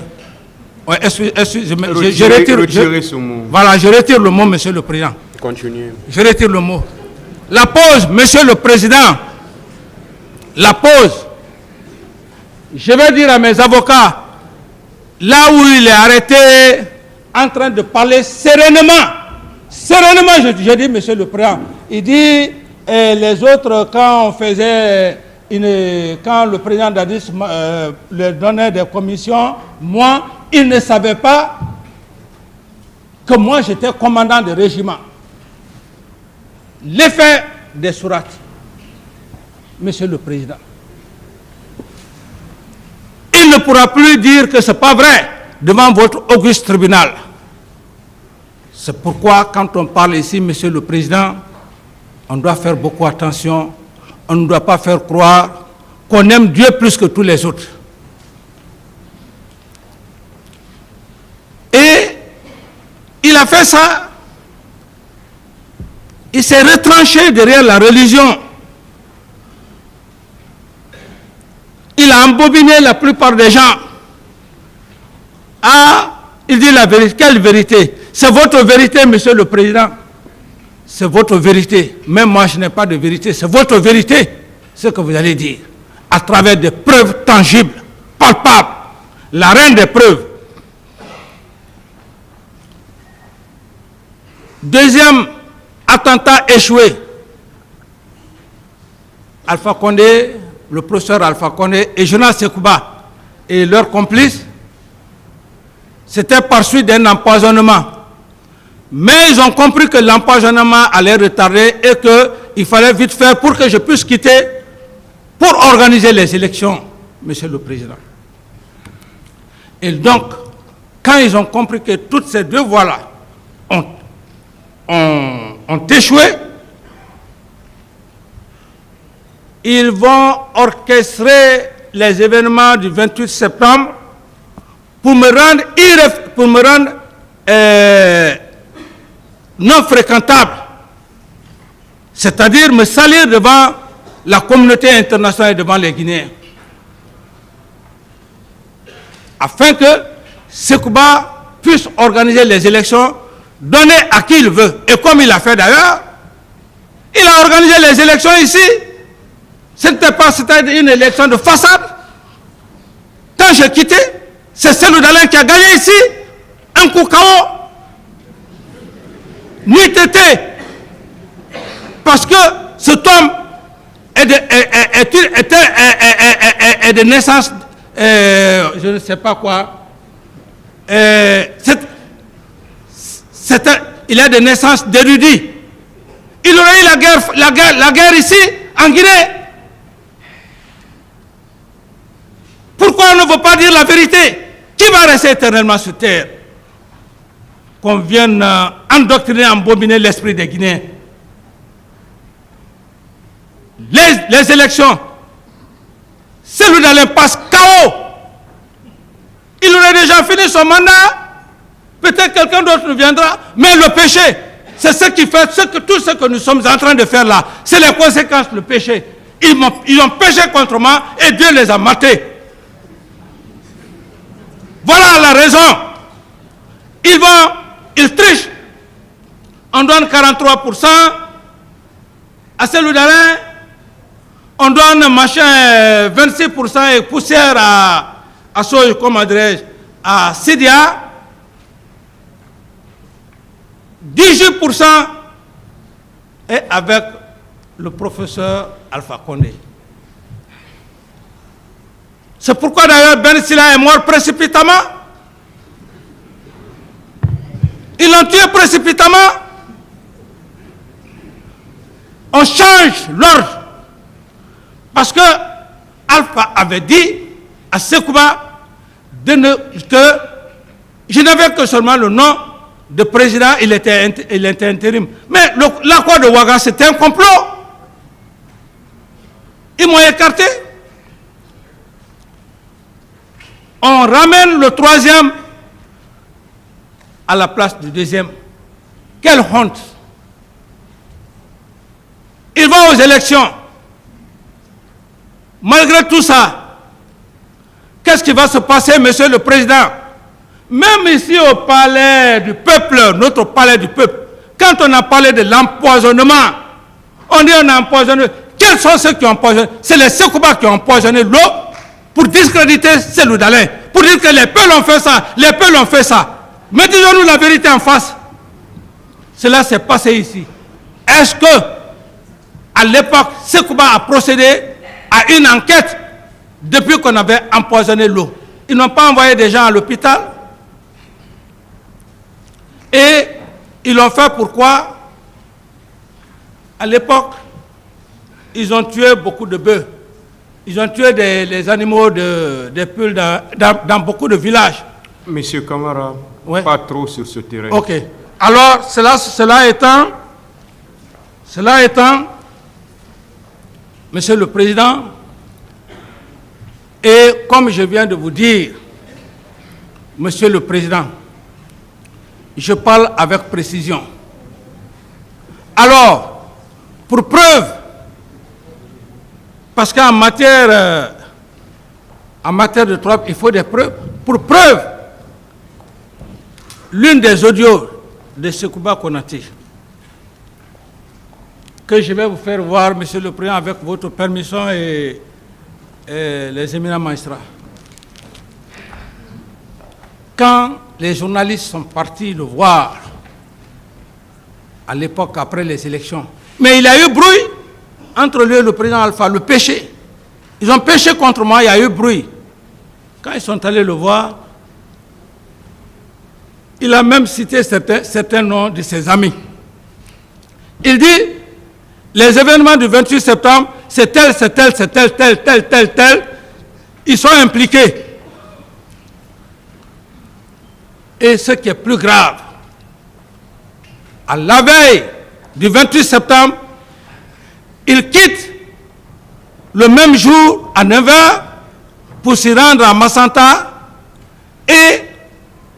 Ouais, excusez-moi. Retirez ce mot. Voilà, je retire le mot, Monsieur le Président. Continuez. Je retire le mot. La pause, Monsieur le Président. La pause. Je vais dire à mes avocats, là où il est arrêté, en train de parler sereinement. Sereinement, je dis, Monsieur le Président. Il dit, les autres, quand on faisait, quand le président Dadis leur donnait des commissions, moi, il ne savait pas que moi, j'étais commandant de régiment. L'effet des sourates, Monsieur le Président. Il ne pourra plus dire que ce n'est pas vrai devant votre auguste tribunal. C'est pourquoi, quand on parle ici, Monsieur le Président, on doit faire beaucoup attention. On ne doit pas faire croire qu'on aime Dieu plus que tous les autres. Et il a fait ça. Il s'est retranché derrière la religion. Il a embobiné la plupart des gens. Ah, il dit la vérité. Quelle vérité? C'est votre vérité, Monsieur le Président. C'est votre vérité. Même moi, je n'ai pas de vérité. C'est votre vérité, ce que vous allez dire. À travers des preuves tangibles, palpables. La reine des preuves. Deuxième attentat échoué. Alpha Condé, le professeur Alpha Condé et Jonas Sekouba et leurs complices, c'était par suite d'un empoisonnement. Mais ils ont compris que l'empoisonnement allait retarder et qu'il fallait vite faire pour que je puisse quitter pour organiser les élections, Monsieur le Président. Et donc, quand ils ont compris que toutes ces deux voies-là ont échoué, ils vont orchestrer les événements du 28 septembre pour me rendre non fréquentable, c'est-à-dire me salir devant la communauté internationale et devant les Guinéens, afin que Sekouba puisse organiser les élections, donner à qui il veut. Et comme il a fait d'ailleurs, il a organisé les élections ici. Ce n'était pas une élection de façade. Quand j'ai quitté, c'est Cellou Dalein qui a gagné ici, un coup KO. Nuit été. Parce que cet homme est de naissance, je ne sais pas quoi, il est de naissance d'érudit. Il aurait eu la guerre ici, en Guinée. Pourquoi on ne veut pas dire la vérité? Qui va rester éternellement sur terre? Qu'on vienne endoctriner, embobiner l'esprit des Guinéens. Les élections, celui Dalein passe KO. Il aurait déjà fini son mandat. Peut-être quelqu'un d'autre viendra. Mais le péché, c'est ce qui fait tout ce que nous sommes en train de faire là. C'est les conséquences du péché. Ils ont péché contre moi et Dieu les a matés. Voilà la raison. Ils trichent. On donne 43% à celui Dalein. On donne machin 26% et poussière à comment dirais-je, à Sidia. 18% est avec le professeur Alpha Condé. C'est pourquoi d'ailleurs Ben Silla est mort précipitamment. Ils l'ont tué précipitamment. On change l'ordre. Parce que Alpha avait dit à Sekouba que je n'avais que seulement le nom de président, il était intérim. Mais l'accord de Ouaga, c'était un complot. Ils m'ont écarté. On ramène le troisième à la place du deuxième. Quelle honte! Ils vont aux élections. Malgré tout ça, qu'est-ce qui va se passer, Monsieur le Président? Même ici au palais du peuple, notre palais du peuple, quand on a parlé de l'empoisonnement, on dit on a empoisonné. Quels sont ceux qui ont empoisonné? C'est les Sekouba qui ont empoisonné l'eau pour discréditer Cellou Dalein, pour dire que les peuples ont fait ça, les peuples ont fait ça. Mais disons-nous la vérité en face. Cela s'est passé ici. Est-ce que, à l'époque, Sekouba a procédé à une enquête depuis qu'on avait empoisonné l'eau? Ils n'ont pas envoyé des gens à l'hôpital. Et ils l'ont fait pourquoi? À l'époque, ils ont tué beaucoup de bœufs. Ils ont tué les animaux des poules dans beaucoup de villages. Monsieur Camara, ouais. Pas trop sur ce terrain. Ok. Alors, cela étant, Monsieur le Président, et comme je viens de vous dire, Monsieur le Président, je parle avec précision. Alors, pour preuve, parce qu'en matière de droit, il faut des preuves. Pour preuve, l'une des audios de Sekouba Konaté, que je vais vous faire voir, Monsieur le Président, avec votre permission et les éminents magistrats. Quand les journalistes sont partis le voir, à l'époque, après les élections, mais il y a eu bruit entre lui et le président Alpha, le péché. Ils ont péché contre moi, il y a eu bruit. Quand ils sont allés le voir, il a même cité certains noms de ses amis. Il dit, les événements du 28 septembre, c'est tel, c'est tel, c'est tel, tel, tel, tel, tel. Ils sont impliqués. Et ce qui est plus grave, à la veille du 28 septembre, il quitte le même jour à 9h pour s'y rendre à Massanta, et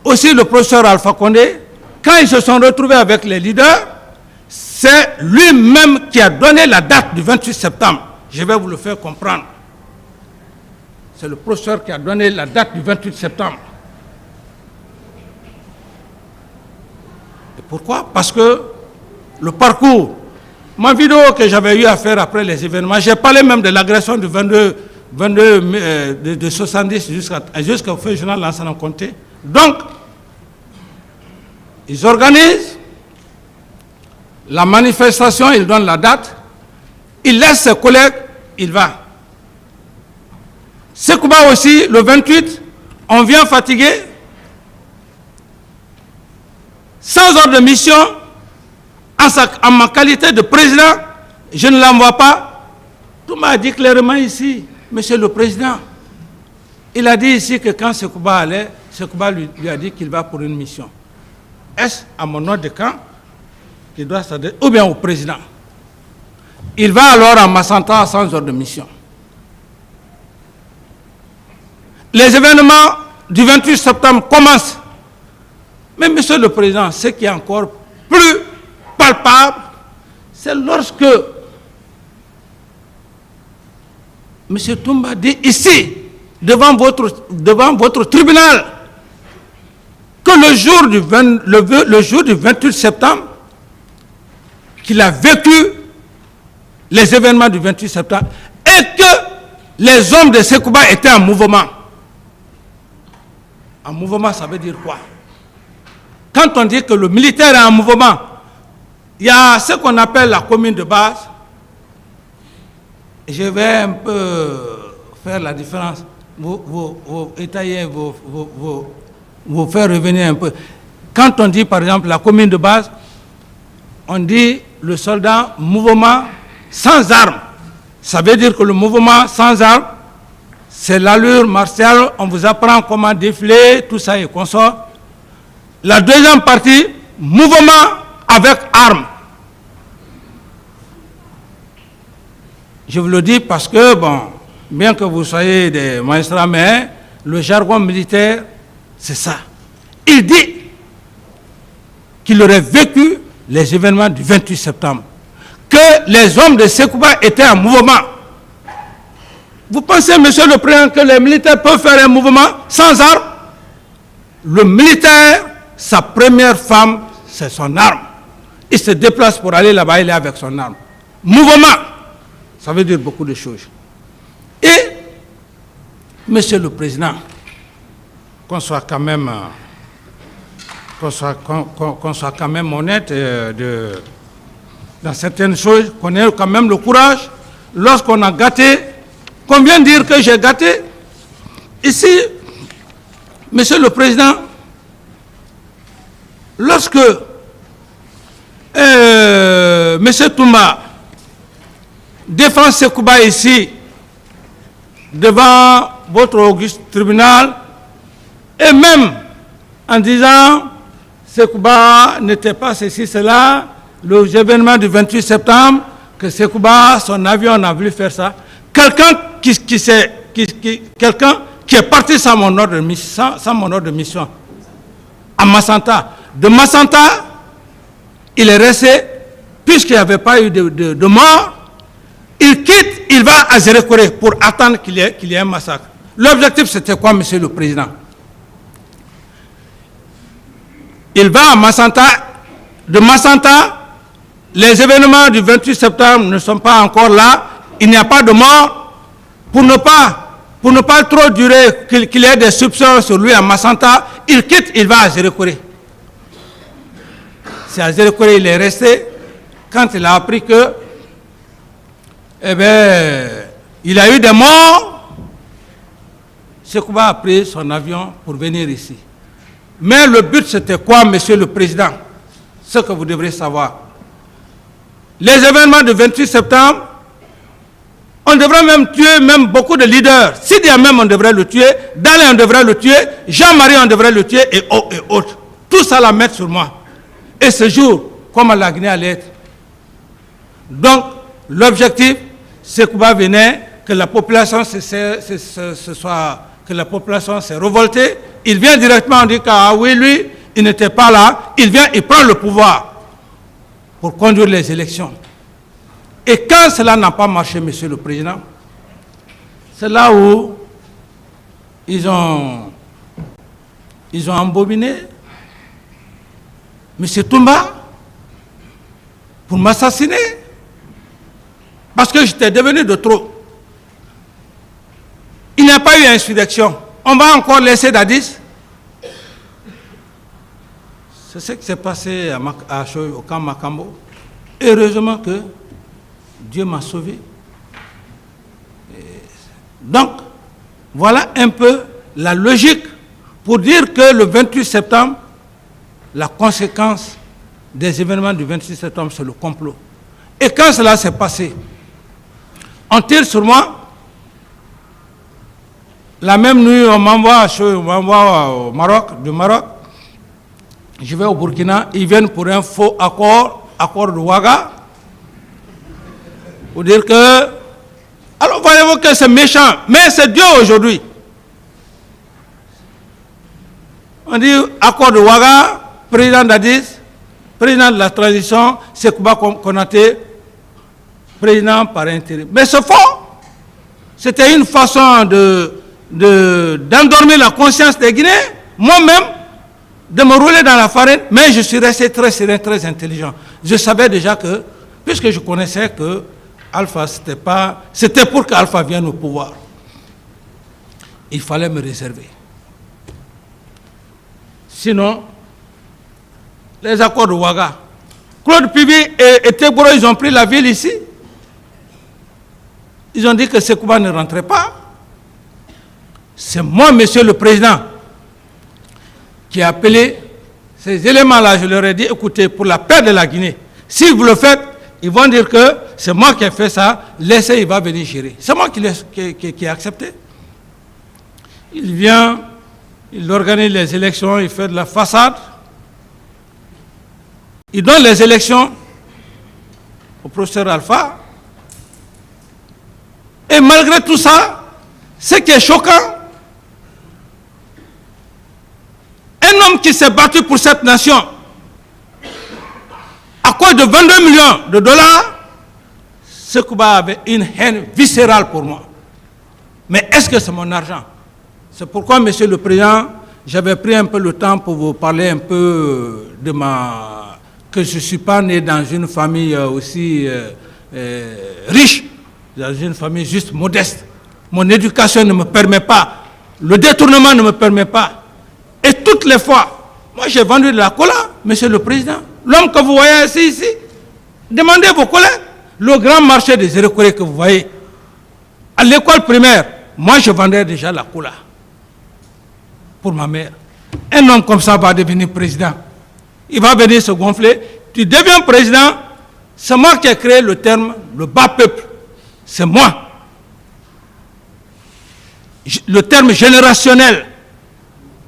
aussi le professeur Alpha Condé, quand ils se sont retrouvés avec les leaders, c'est lui-même qui a donné la date du 28 septembre. Je vais vous le faire comprendre. C'est le professeur qui a donné la date du 28 septembre. Et pourquoi? Parce que le parcours, ma vidéo que j'avais eu à faire après les événements, j'ai parlé même de l'agression du 22 de 70 jusqu'au fait journal Lansana Conté. Donc, ils organisent la manifestation, ils donnent la date, ils laissent ses collègues, il va. Sekouba aussi, le 28, on vient fatigué, sans ordre de mission, en ma qualité de président, je ne l'envoie pas. Tout m'a dit clairement ici, Monsieur le Président. Il a dit ici que quand Sekouba allait, Sekouba lui a dit qu'il va pour une mission. Est-ce à mon nom de camp qu'il doit s'adresser, ou bien au président? Il va alors à Massanta sans ordre de mission. Les événements du 28 septembre commencent. Mais Monsieur le Président, ce qui est encore plus palpable, c'est lorsque M. Toumba dit ici, devant votre tribunal, que le jour du 28 septembre, qu'il a vécu les événements du 28 septembre et que les hommes de Sekouba étaient en mouvement. En mouvement, ça veut dire quoi? Quand on dit que le militaire est en mouvement, il y a ce qu'on appelle la commune de base. Je vais un peu faire la différence, vous étayer, vous faire revenir un peu. Quand on dit par exemple la commune de base, on dit le soldat mouvement sans armes. Ça veut dire que le mouvement sans armes, c'est l'allure martiale, on vous apprend comment défiler, tout ça et consort. La deuxième partie, mouvement avec armes. Je vous le dis parce que, bon, bien que vous soyez des magistrats, mais le jargon militaire, c'est ça. Il dit qu'il aurait vécu les événements du 28 septembre, que les hommes de Sekouba étaient en mouvement. Vous pensez, monsieur le Président, que les militaires peuvent faire un mouvement sans armes? Le militaire, sa première femme, c'est son arme. Il se déplace pour aller là-bas, il est avec son arme. Mouvement, ça veut dire beaucoup de choses. Et, monsieur le Président, qu'on soit quand même honnête dans certaines choses, qu'on ait quand même le courage, lorsqu'on a gâté, qu'on vient dire que j'ai gâté. Ici, monsieur le Président, lorsque monsieur Toumba défend Sekouba ici, devant votre auguste tribunal, et même en disant Sekouba n'était pas ceci, cela, les événements du 28 septembre, que Sekouba, son avion, on a voulu faire ça. Quelqu'un qui est parti sans mon ordre de mission, à Massanta. De Massanta, il est resté, puisqu'il n'y avait pas eu de mort, il quitte, il va à Zérékoré pour attendre qu'il y ait un massacre. L'objectif, c'était quoi, monsieur le Président? Il va à Massanta. De Massanta, les événements du 28 septembre ne sont pas encore là. Il n'y a pas de mort. Pour ne pas trop durer, qu'il y ait des soupçons sur lui à Massanta, il quitte, il va à Zérékoré. C'est à Zérékoré il est resté. Quand il a appris que, il a eu des morts, Sekouba a pris son avion pour venir ici. Mais le but, c'était quoi, monsieur le Président? Ce que vous devrez savoir. Les événements du 28 septembre, on devrait même tuer beaucoup de leaders. Sidi même, on devrait le tuer. Dalé, on devrait le tuer. Jean-Marie, on devrait le tuer, et autres. Tout ça la mettre sur moi. Et ce jour, comment la Guinée allait être? Donc, l'objectif, Sekouba venait, que la population que la population s'est révoltée. Il vient directement, on dit que oui, lui, il n'était pas là. Il vient, il prend le pouvoir pour conduire les élections. Et quand cela n'a pas marché, monsieur le Président, c'est là où ils ont embobiné monsieur Toumba pour m'assassiner. Parce que j'étais devenu de trop. Il n'y a pas eu insurrection. On va encore laisser Dadis. C'est ce qui s'est passé au camp Makambo. Heureusement que Dieu m'a sauvé. Donc, voilà un peu la logique pour dire que le 28 septembre, la conséquence des événements du 26 septembre, c'est le complot. Et quand cela s'est passé, on tire sur moi. La même nuit, on m'envoie au Maroc, du Maroc. Je vais au Burkina. Ils viennent pour un faux accord de Ouaga. Pour dire que... Alors, voyez-vous que c'est méchant. Mais c'est Dieu aujourd'hui. On dit accord de Ouaga, président d'Addis, président de la transition, Sekouba Konaté, président par intérim. Mais ce faux, c'était une façon d'endormir la conscience des Guinéens, moi-même, de me rouler dans la farine, mais je suis resté très serein, très intelligent. Je savais déjà que, puisque je connaissais que Alpha, c'était pour qu'Alpha vienne au pouvoir. Il fallait me réserver. Sinon, les accords de Ouaga, Claude Pivi et Teboro, ils ont pris la ville ici. Ils ont dit que Sekouba ne rentrait pas. C'est moi, monsieur le Président, qui a appelé ces éléments-là. Je leur ai dit, écoutez, pour la paix de la Guinée, si vous le faites, ils vont dire que c'est moi qui ai fait ça, laissez, il va venir gérer. C'est moi qui ai accepté. il vient, il organise les élections, il fait de la façade. Il donne les élections au professeur Alpha. Et malgré tout ça, ce qui est choquant, un homme qui s'est battu pour cette nation, à cause de 22 millions de dollars, Sekouba avait une haine viscérale pour moi. Mais est-ce que c'est mon argent? C'est pourquoi, Monsieur le Président, j'avais pris un peu le temps pour vous parler un peu de que je ne suis pas né dans une famille aussi riche, dans une famille juste modeste. Mon éducation ne me permet pas, le détournement ne me permet pas. Et toutes les fois, moi j'ai vendu de la cola, Monsieur le Président. L'homme que vous voyez ici, demandez vos collègues. Le grand marché des Érécorés que vous voyez, à l'école primaire, moi je vendais déjà la cola pour ma mère. Un homme comme ça va devenir président. Il va venir se gonfler. Tu deviens président, c'est moi qui ai créé le terme le bas peuple. C'est moi. Le terme générationnel.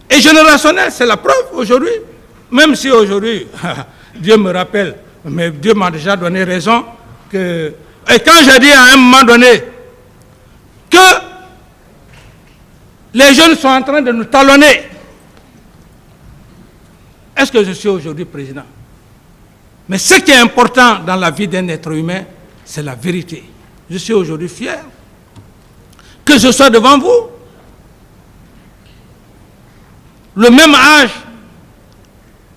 Et générationnel, c'est la preuve aujourd'hui. Même si aujourd'hui, Dieu me rappelle, mais Dieu m'a déjà donné raison, et quand j'ai dit à un moment donné que les jeunes sont en train de nous talonner, est-ce que je suis aujourd'hui président? Mais ce qui est important dans la vie d'un être humain, c'est la vérité. Je suis aujourd'hui fier que je sois devant vous, le même âge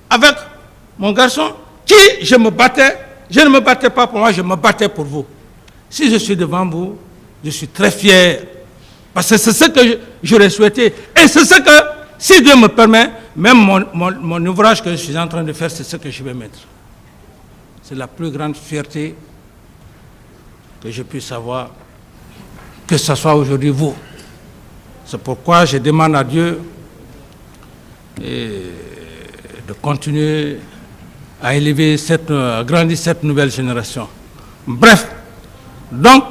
avec mon garçon, qui je me battais. Je ne me battais pas pour moi, je me battais pour vous. Si je suis devant vous, je suis très fier. Parce que c'est ce que j'aurais souhaité. Et c'est ce que, si Dieu me permet, même mon ouvrage que je suis en train de faire, c'est ce que je vais mettre. C'est la plus grande fierté que je puisse avoir, que ce soit aujourd'hui vous. C'est pourquoi je demande à Dieu de continuer à élever, à grandir cette nouvelle génération. Bref, donc,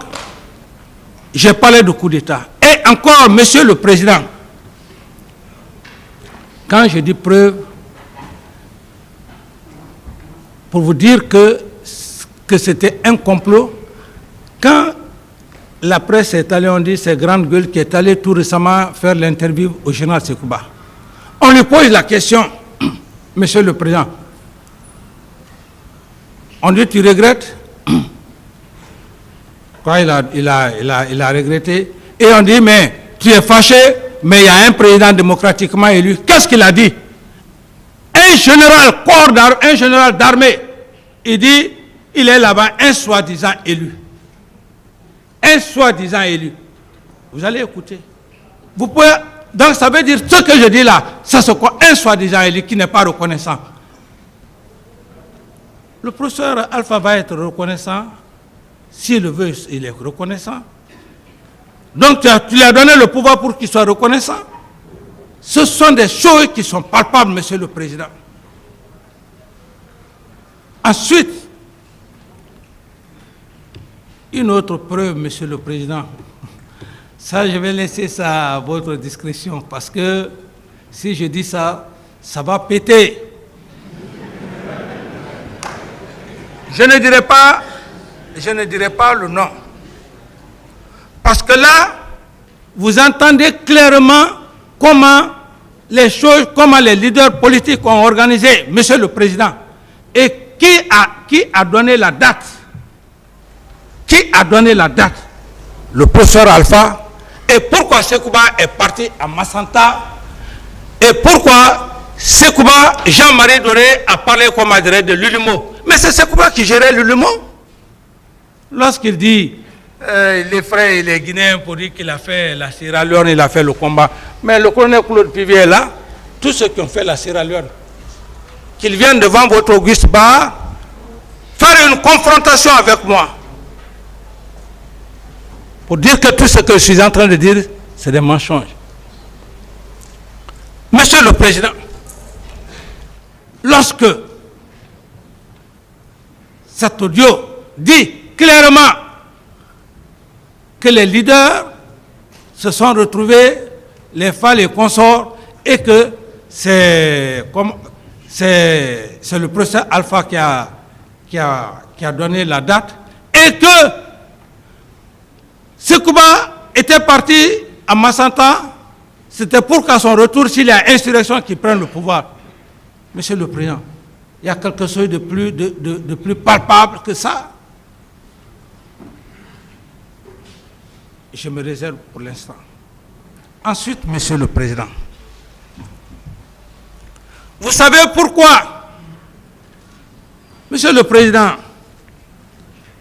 j'ai parlé de coup d'État. Et encore, Monsieur le Président, quand je dis preuve, pour vous dire que c'était un complot, quand la presse est allée, on dit, c'est Grande Gueule qui est allée tout récemment faire l'interview au général Sekouba, on lui pose la question, Monsieur le Président, on dit, tu regrettes? Quoi, il a regretté. Et on dit, mais tu es fâché, mais il y a un président démocratiquement élu. Qu'est-ce qu'il a dit? Un général d'armée, il dit, il est là-bas, un soi-disant élu. Un soi-disant élu. Vous allez écouter. Vous pouvez, donc ça veut dire, ce que je dis là, ça c'est quoi? Un soi-disant élu qui n'est pas reconnaissant. Le professeur Alpha va être reconnaissant. S'il le veut, il est reconnaissant. Donc tu lui as donné le pouvoir pour qu'il soit reconnaissant. Ce sont des choses qui sont palpables, Monsieur le Président. Ensuite, une autre preuve, Monsieur le Président. Ça, je vais laisser ça à votre discrétion, parce que si je dis ça, ça va péter. Je ne dirai pas le nom. Parce que là, vous entendez clairement comment les choses, comment les leaders politiques ont organisé, Monsieur le Président. Et qui a donné la date? Qui a donné la date? Le professeur Alpha. Et pourquoi Sekouba est parti à Massanta? Et pourquoi Sekouba, Jean-Marie Doré, a parlé, comme dirait, de l'ULIMO? Mais c'est Sekouba qui gérait l'ULIMO. Lorsqu'il dit les frères et les Guinéens pour dire qu'il a fait la Sierra Leone, il a fait le combat. Mais le colonel Claude Pivier est là, tous ceux qui ont fait la Sierra Leone, qu'ils viennent devant votre auguste bar, faire une confrontation avec moi, pour dire que tout ce que je suis en train de dire, c'est des mensonges. Monsieur le Président, lorsque cet audio dit clairement que les leaders se sont retrouvés les FAL et consorts, et que c'est le professeur Alpha qui a donné la date, et que Sekouba était parti à Massanta, c'était pour qu'à son retour, s'il y a insurrection, qu'il prenne le pouvoir. Monsieur le Président, il y a quelque chose de plus palpable que ça. Je me réserve pour l'instant. Ensuite, Monsieur le Président, vous savez pourquoi, Monsieur le Président,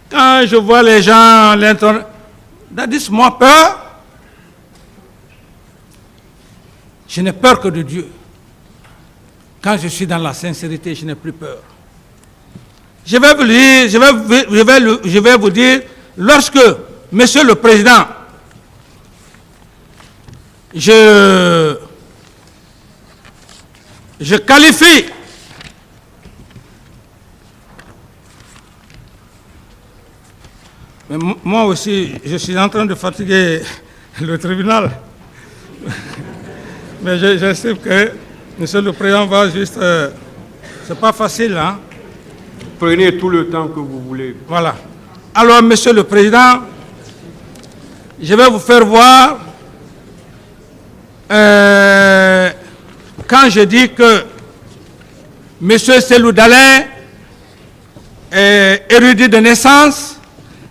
quand je vois les gens, moi peur, je n'ai peur que de Dieu. Quand je suis dans la sincérité, je n'ai plus peur. Je vais vous dire, je vais vous dire, lorsque, Monsieur le Président, je qualifie mais moi aussi, je suis en train de fatiguer le tribunal. Mais j'estime que Monsieur le Président va juste... c'est pas facile, hein? Prenez tout le temps que vous voulez. Voilà. Alors, Monsieur le Président, je vais vous faire voir... quand je dis que M. Selou Dalein est érudit de naissance,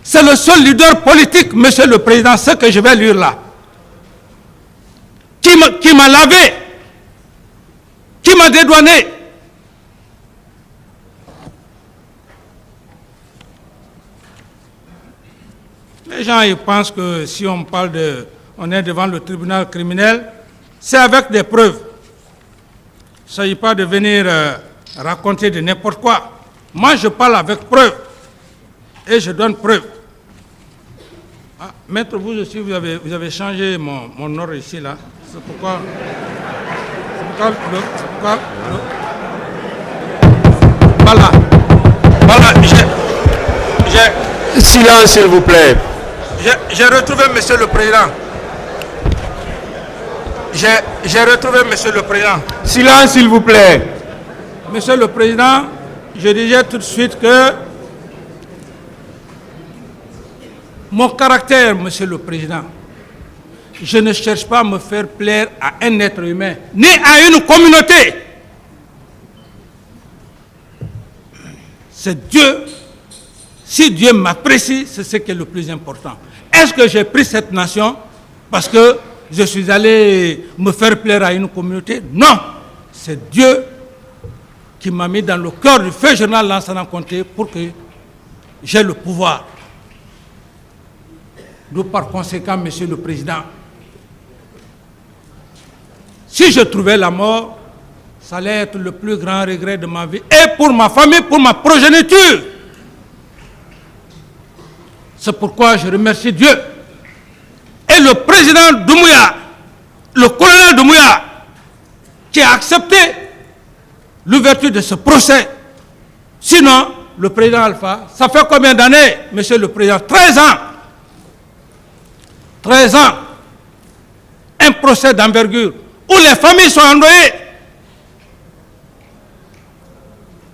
c'est le seul leader politique, Monsieur le Président, ce que je vais lire là, qui m'a lavé, qui m'a dédouané. Les gens ils pensent que si on parle de... on est devant le tribunal criminel, c'est avec des preuves. Il ne s'agit pas de venir raconter de n'importe quoi. Moi, je parle avec preuve. Et je donne preuve. Ah, maître, vous aussi, vous avez changé mon ordre ici, là. C'est pourquoi... Voilà. Voilà, Silence, s'il vous plaît. J'ai retrouvé Monsieur le Président. J'ai retrouvé Monsieur le Président. Silence, s'il vous plaît. Monsieur le Président, je disais tout de suite que mon caractère, Monsieur le Président, je ne cherche pas à me faire plaire à un être humain, ni à une communauté. C'est Dieu. Si Dieu m'apprécie, c'est ce qui est le plus important. Est-ce que j'ai pris cette nation parce que je suis allé me faire plaire à une communauté? Non. C'est Dieu qui m'a mis dans le cœur du feu général Lansana Conté pour que j'ai le pouvoir. D'où par conséquent, Monsieur le Président, si je trouvais la mort, ça allait être le plus grand regret de ma vie, et pour ma famille, pour ma progéniture. C'est pourquoi je remercie Dieu. Et le président Doumbouya, le colonel Doumbouya, qui a accepté l'ouverture de ce procès. Sinon, le président Alpha, ça fait combien d'années, Monsieur le Président? 13 ans. 13 ans. Un procès d'envergure où les familles sont endeuillées.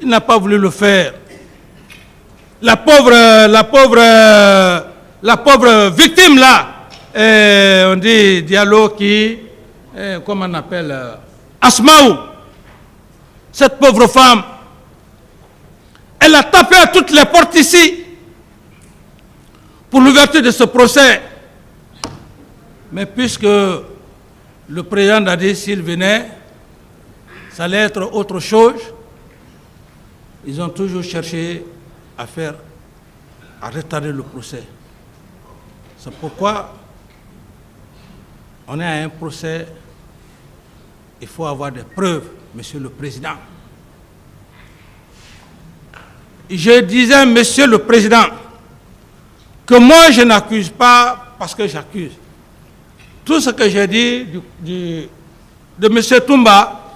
Il n'a pas voulu le faire. La pauvre victime là, on dit Diallo qui, comment on appelle, Asmaou, cette pauvre femme, elle a tapé à toutes les portes ici pour l'ouverture de ce procès. Mais puisque le président a dit s'il venait, ça allait être autre chose, ils ont toujours cherché à retarder le procès. C'est pourquoi on est à un procès, il faut avoir des preuves, Monsieur le Président. Je disais, Monsieur le Président, que moi je n'accuse pas parce que j'accuse. Tout ce que j'ai dit de M. Toumba,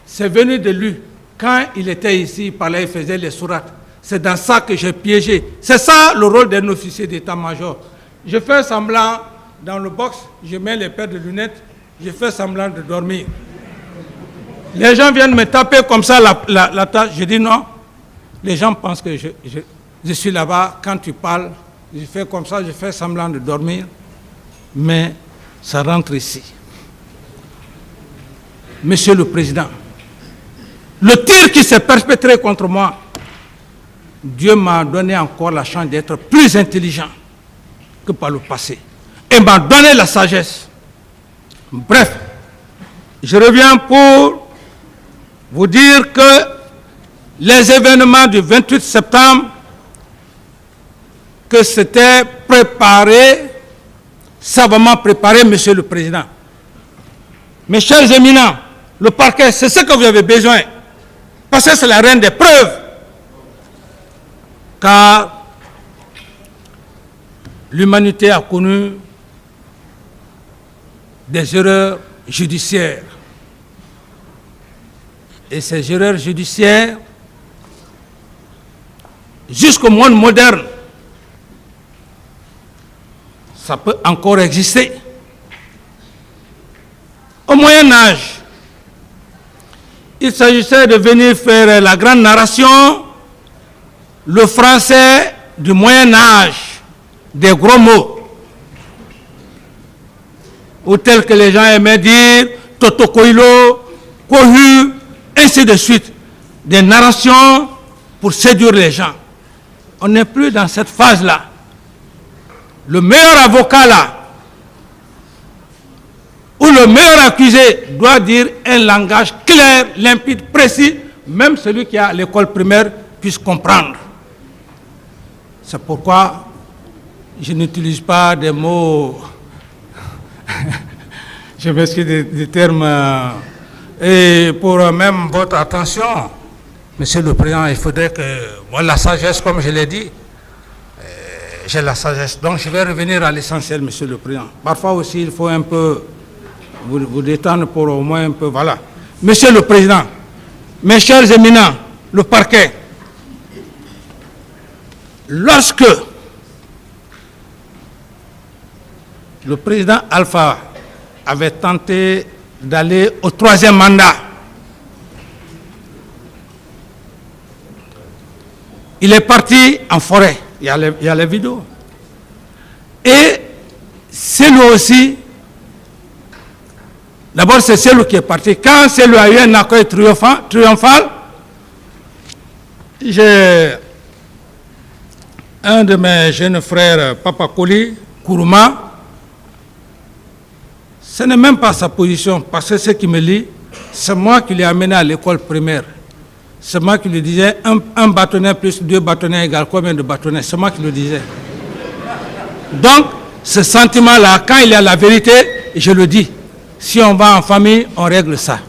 c'est venu de lui. Quand il était ici, il parlait, il faisait les sourates. C'est dans ça que j'ai piégé. C'est ça le rôle d'un officier d'état-major. Je fais semblant, dans le box, je mets les paires de lunettes je fais semblant de dormir. Les gens viennent me taper comme ça la tâche. Je dis non. Les gens pensent que je suis là-bas. Quand tu parles, je fais comme ça, je fais semblant de dormir. Mais ça rentre ici. Monsieur le Président, le tir qui s'est perpétré contre moi, Dieu m'a donné encore la chance d'être plus intelligent que par le passé. Et m'a donné la sagesse. Bref, je reviens pour vous dire que les événements du 28 septembre, que c'était préparé, savamment préparé, Monsieur le Président. Mes chers éminents, le parquet, c'est ce que vous avez besoin, parce que c'est la reine des preuves. Car l'humanité a connu des erreurs judiciaires. Et ces erreurs judiciaires, jusqu'au monde moderne, ça peut encore exister. Au Moyen Âge, il s'agissait de venir faire la grande narration, le français du Moyen Âge, des gros mots, ou tels que les gens aimaient dire, Totokoilo, Kohu, ainsi de suite, des narrations pour séduire les gens. On n'est plus dans cette phase-là. Le meilleur avocat là, ou le meilleur accusé doit dire un langage clair, limpide, précis, même celui qui est à l'école primaire puisse comprendre. C'est pourquoi je n'utilise pas des mots, je m'excuse des termes, et pour même votre attention, Monsieur le Président, il faudrait que, moi la sagesse, comme je l'ai dit, j'ai la sagesse. Donc je vais revenir à l'essentiel, Monsieur le Président. Parfois aussi, il faut un peu vous détendre pour au moins un peu, voilà. Monsieur le Président, mes chers éminents, le parquet, lorsque le président Alpha avait tenté d'aller au 3e mandat, il est parti en forêt, il y a les vidéos. Et c'est lui aussi, d'abord c'est celui qui est parti. Quand c'est lui a eu un accueil triomphal, j'ai un de mes jeunes frères, Papa Koli Kourouma, ce n'est même pas sa position, parce que ce qui me lit, c'est moi qui l'ai amené à l'école primaire. C'est moi qui lui disais, un bâtonnet plus 2 bâtonnets égale combien de bâtonnets? C'est moi qui le disais. Donc, ce sentiment-là, quand il y a la vérité, je le dis. Si on va en famille, on règle ça.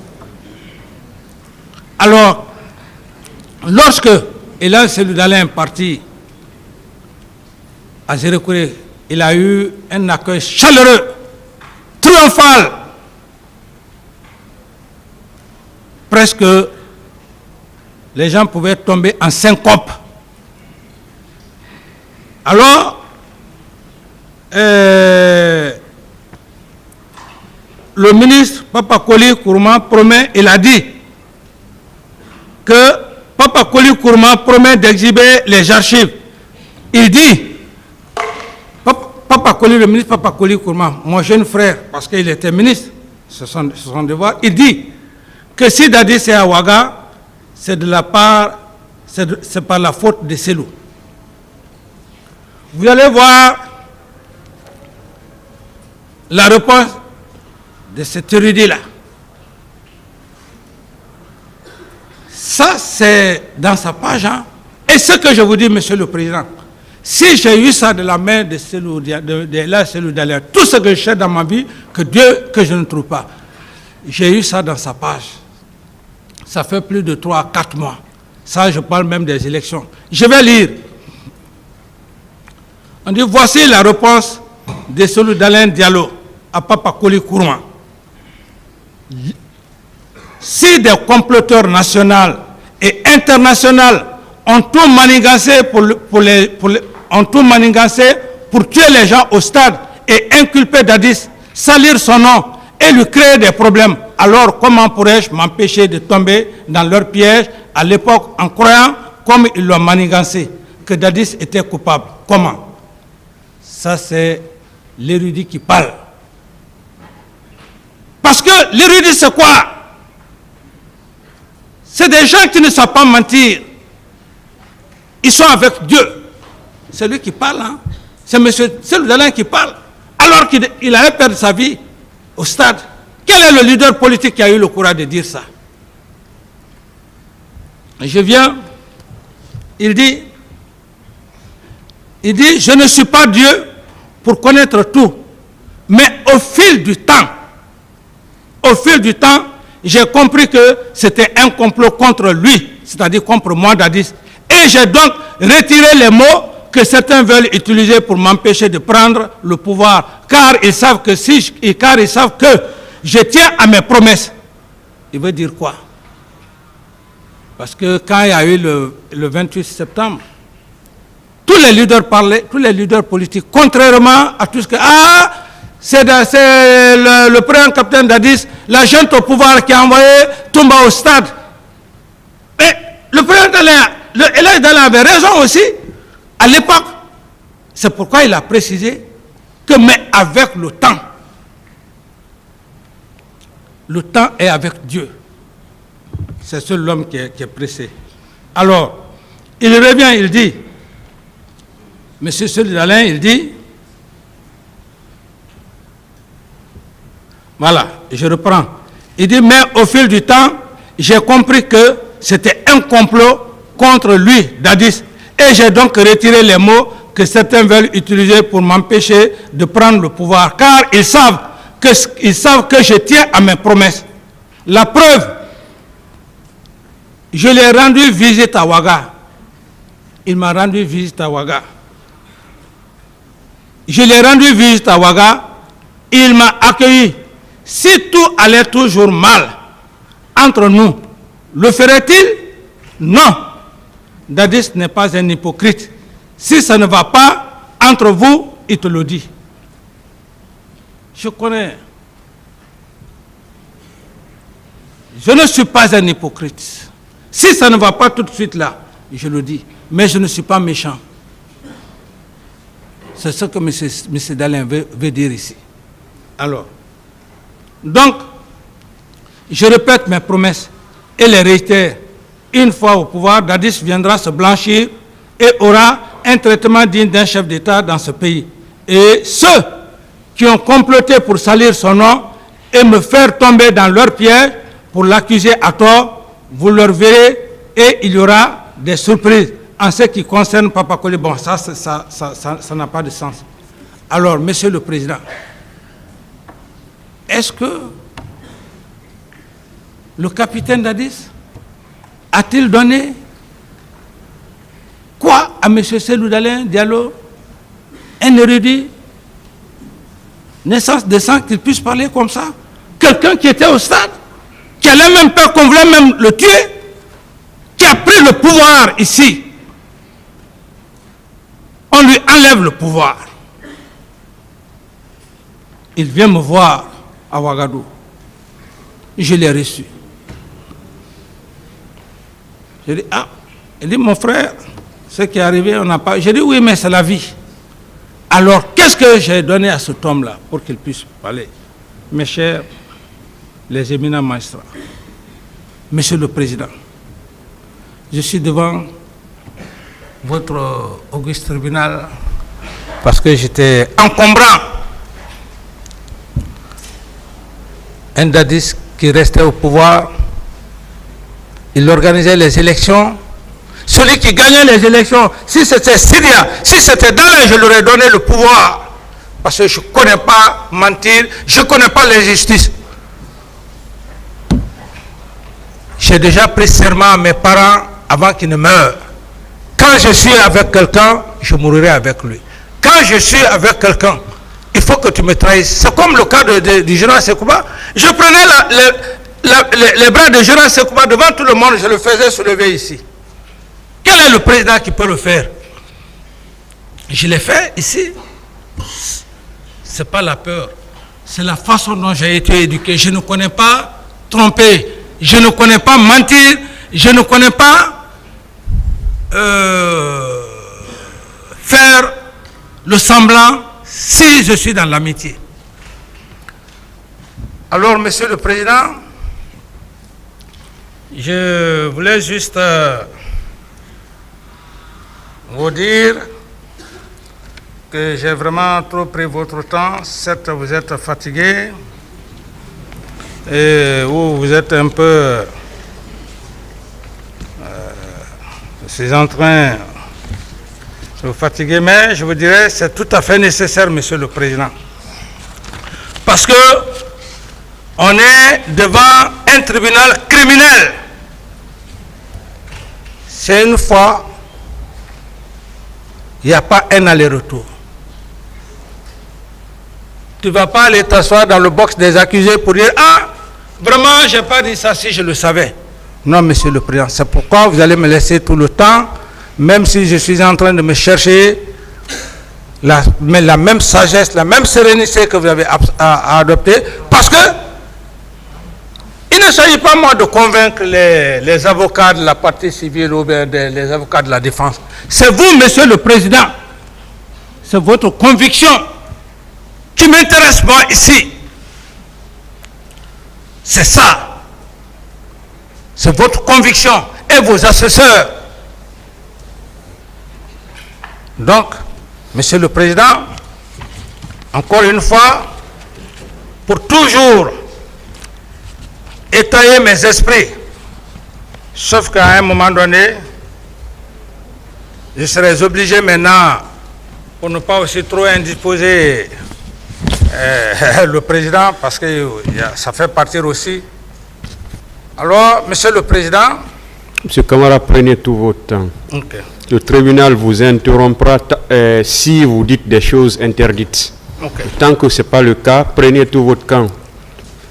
Alors, lorsque Elan Selou Dalein est parti à Zérekouré, il a eu un accueil chaleureux, triomphal, presque les gens pouvaient tomber en syncope. Alors, le ministre Papa Koli Kourouma promet, il a dit que Papa Koli Kourouma promet d'exhiber les archives. Il dit, Papa Koli, le ministre Papa Koli Kourouma, mon jeune frère, parce qu'il était ministre, c'est son devoir, il dit que si Dadis est à Ouaga, c'est par la faute de Selou. Vous allez voir la réponse de cet érudit-là. Ça, c'est dans sa page. Hein. Et ce que je vous dis, Monsieur le Président, si j'ai eu ça de la main de Selou Dalein, tout ce que je cherche dans ma vie, que je ne trouve pas, j'ai eu ça dans sa page. Ça fait plus de 3 à 4 mois. Ça, je parle même des élections. Je vais lire. On dit, voici la réponse de Selou Dalein Diallo à Papa Koli Kourouma. Si des comploteurs nationaux et internationaux ont tout manigancé pour tuer les gens au stade et inculper Dadis, salir son nom et lui créer des problèmes. Alors comment pourrais-je m'empêcher de tomber dans leur piège à l'époque en croyant, comme ils l'ont manigancé, que Dadis était coupable? Comment? Ça, c'est l'érudit qui parle. Parce que l'érudit, c'est quoi? C'est des gens qui ne savent pas mentir. Ils sont avec Dieu. C'est lui qui parle, hein? C'est M. Cellou Dalein qui parle. Alors qu'il avait perdu sa vie au stade. Quel est le leader politique qui a eu le courage de dire ça? Je viens, il dit, je ne suis pas Dieu pour connaître tout. Mais au fil du temps, j'ai compris que c'était un complot contre lui, c'est-à-dire contre moi, Dadis. Et j'ai donc retiré les mots que certains veulent utiliser pour m'empêcher de prendre le pouvoir, car ils savent que je tiens à mes promesses. Il veut dire quoi? Parce que quand il y a eu le 28 septembre, tous les leaders parlaient, tous les leaders politiques, contrairement à tout ce que... c'est le président capitaine Dadis, la junte au pouvoir qui a envoyé Toumba au stade. Mais le président Dalein avait raison aussi, à l'époque. C'est pourquoi il a précisé que, mais avec le temps est avec Dieu. C'est seul l'homme qui est pressé. Alors, il revient, il dit, M. Cellou Dalein, il dit, voilà, je reprends. Il dit, mais au fil du temps, j'ai compris que c'était un complot contre lui, Dadis, et j'ai donc retiré les mots que certains veulent utiliser pour m'empêcher de prendre le pouvoir, car ils savent que je tiens à mes promesses. La preuve, je lui ai rendu visite à Ouaga. Il m'a rendu visite à Ouaga. Je lui ai rendu visite à Ouaga. Il m'a accueilli. Si tout allait toujours mal entre nous, le ferait-il? Non. Dadis n'est pas un hypocrite. Si ça ne va pas entre vous, il te le dit. Je connais. Je ne suis pas un hypocrite. Si ça ne va pas tout de suite là, je le dis. Mais je ne suis pas méchant. C'est ce que M. Dalein veut dire ici. Alors, donc, je répète mes promesses et les réitère. Une fois au pouvoir, Dadis viendra se blanchir et aura un traitement digne d'un chef d'État dans ce pays. Et ceux qui ont comploté pour salir son nom et me faire tomber dans leur piège pour l'accuser à tort, vous leur verrez et il y aura des surprises. En ce qui concerne Papa Collé, bon, ça n'a pas de sens. Alors, Monsieur le Président, est-ce que le capitaine Dadis a-t-il donné quoi à M. Cellou Dalein Diallo, un érudit, naissance de sang, qu'il puisse parler comme ça? Quelqu'un qui était au stade, qui allait même peur qu'on voulait même le tuer, qui a pris le pouvoir ici. On lui enlève le pouvoir. Il vient me voir à Ouagadougou. Je l'ai reçu. Je dis, il dit, mon frère, ce qui est arrivé, on n'a pas... J'ai dit, oui, mais c'est la vie. Alors, qu'est-ce que j'ai donné à cet homme-là pour qu'il puisse parler? Mes chers, les éminents magistrats, Monsieur le Président, je suis devant votre auguste tribunal parce que j'étais encombrant. Un Dadis qui restait au pouvoir, il organisait les élections. Celui qui gagnait les élections, si c'était Syria, si c'était Dalein, je leur ai donné le pouvoir. Parce que je ne connais pas mentir, je ne connais pas l'injustice. J'ai déjà pris serment à mes parents avant qu'ils ne meurent. Quand je suis avec quelqu'un, je mourrai avec lui. Quand je suis avec quelqu'un, il faut que tu me trahisses. C'est comme le cas du général Sekouba. Je prenais les bras du général Sekouba devant tout le monde, je le faisais soulever ici. Quel est le président qui peut le faire? Je l'ai fait ici. Ce n'est pas la peur, C'est la façon dont j'ai été éduqué. Je ne connais pas tromper, je ne connais pas mentir, je ne connais pas faire le semblant si je suis dans l'amitié. Alors, Monsieur le Président, je voulais juste vous dire que j'ai vraiment trop pris votre temps. Certes, vous êtes fatigué et vous êtes un peu... je suis en train de vous fatiguer, mais je vous dirais que c'est tout à fait nécessaire, Monsieur le Président. Parce que on est devant un tribunal criminel. C'est une fois, il n'y a pas un aller-retour. Tu ne vas pas aller t'asseoir dans le box des accusés pour dire « Ah, vraiment, je n'ai pas dit ça si je le savais. » Non, Monsieur le Président, c'est pourquoi vous allez me laisser tout le temps, même si je suis en train de me chercher la même sagesse, la même sérénité que vous avez adoptée, parce que il ne s'agit pas moi de convaincre les avocats de la partie civile ou bien les avocats de la défense. C'est vous, Monsieur le Président. C'est votre conviction qui m'intéresse moi ici. C'est ça. C'est votre conviction et vos assesseurs. Donc, Monsieur le Président, encore une fois, pour toujours étayer mes esprits, sauf qu'à un moment donné, je serais obligé maintenant, pour ne pas aussi trop indisposer le Président, parce que ça fait partir aussi. Alors, Monsieur le Président... Monsieur Camara, prenez tout votre temps. Okay. Le tribunal vous interrompra si vous dites des choses interdites. Okay. Tant que ce n'est pas le cas, prenez tout votre temps.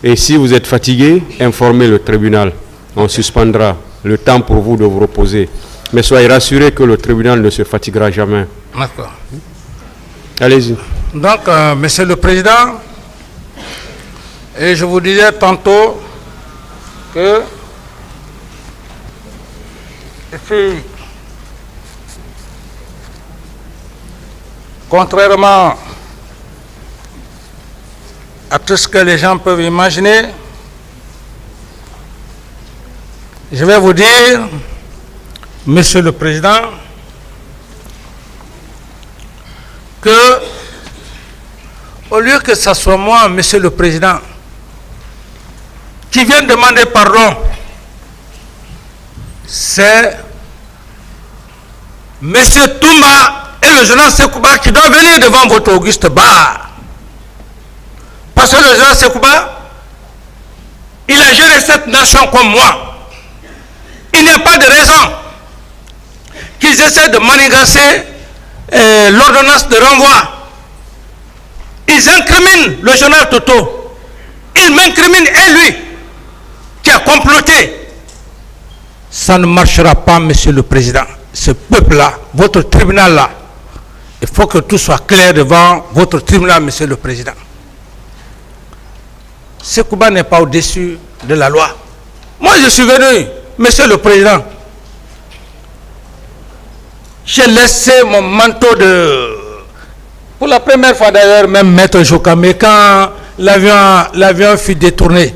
Et si vous êtes fatigué, informez le tribunal. On suspendra le temps pour vous de vous reposer. Mais soyez rassurés que le tribunal ne se fatiguera jamais. D'accord. Allez-y. Donc, Monsieur le Président, et je vous disais tantôt que ici, contrairement à tout ce que les gens peuvent imaginer, je vais vous dire, Monsieur le Président, que au lieu que ce soit moi, Monsieur le Président, qui vient demander pardon, c'est Monsieur Toumba et le général Sekouba qui doivent venir devant votre auguste bar. Parce que le général Sekouba, il a géré cette nation comme moi. Il n'y a pas de raison qu'ils essaient de manigancer l'ordonnance de renvoi. Ils incriminent le général Toto. Ils m'incriminent et lui qui a comploté. Ça ne marchera pas, Monsieur le Président. Ce peuple-là, votre tribunal-là, il faut que tout soit clair devant votre tribunal, Monsieur le Président. Sekouba n'est pas au-dessus de la loi. Moi, je suis venu, Monsieur le Président. J'ai laissé mon manteau de... Pour la première fois d'ailleurs, même Maître Jokame, quand l'avion fut détourné,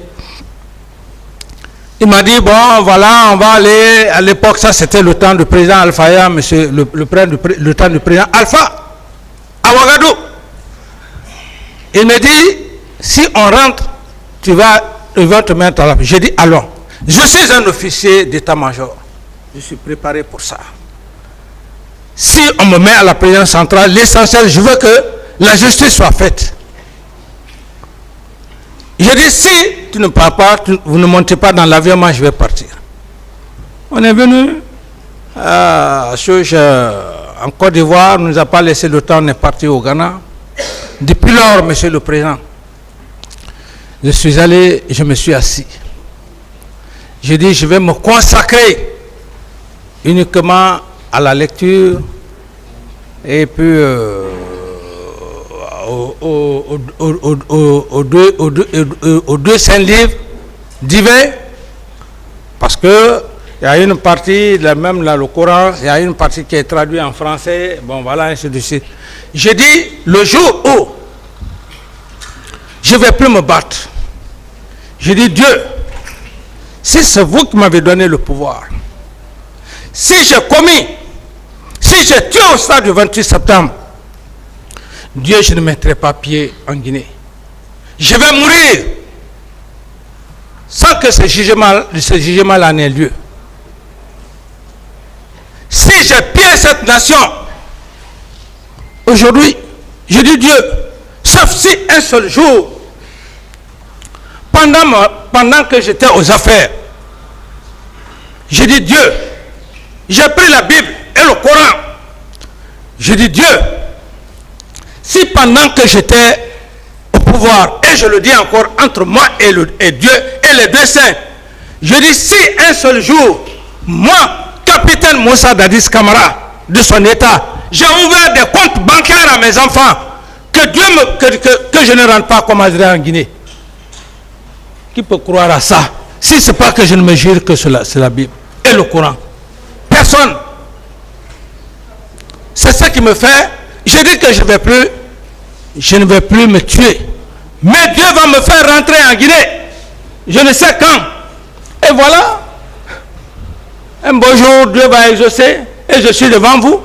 il m'a dit, bon, voilà, on va aller, à l'époque, ça c'était le temps du président Alpha, monsieur, le temps du président Alpha, à Ouagadougou. Il me dit, si on rentre, ils vont te mettre à la... J'ai dit, allons. Je suis un officier d'état-major. Je suis préparé pour ça. Si on me met à la présidence centrale, l'essentiel, je veux que la justice soit faite. Je dis, si tu ne pars pas, vous ne montez pas dans l'avion, moi je vais partir. On est venu en Côte d'Ivoire, on ne nous a pas laissé le temps, on est parti au Ghana. Depuis lors, Monsieur le Président, je suis allé, je me suis assis. Je dis, je vais me consacrer uniquement à la lecture et puis aux deux saints livres divins, parce que il y a une partie, même là, le Coran, il y a une partie qui est traduite en français, bon voilà, ainsi de suite. J'ai dit, le jour où je ne vais plus me battre, j'ai dit, Dieu, si c'est vous qui m'avez donné le pouvoir, si j'ai tué au stade du 28 septembre, Dieu, je ne mettrai pas pied en Guinée. Je vais mourir sans que ce jugement-là n'ait lieu. Si j'ai pillé cette nation, aujourd'hui, je dis Dieu, sauf si un seul jour, pendant que j'étais aux affaires, je dis Dieu, j'ai pris la Bible et le Coran, je dis Dieu, si pendant que j'étais au pouvoir, et je le dis encore entre moi et Dieu et les deux saints, je dis si un seul jour, moi, capitaine Moussa Dadis Camara, de son état, j'ai ouvert des comptes bancaires à mes enfants, que je ne rentre pas comme Azra en Guinée. Qui peut croire à ça? Si ce n'est pas que je ne me jure que c'est la Bible et le Coran. Personne. C'est ça qui me fait. Je dis que je ne vais plus me tuer. Mais Dieu va me faire rentrer en Guinée. Je ne sais quand. Et voilà. Un beau jour, Dieu va exaucer et je suis devant vous.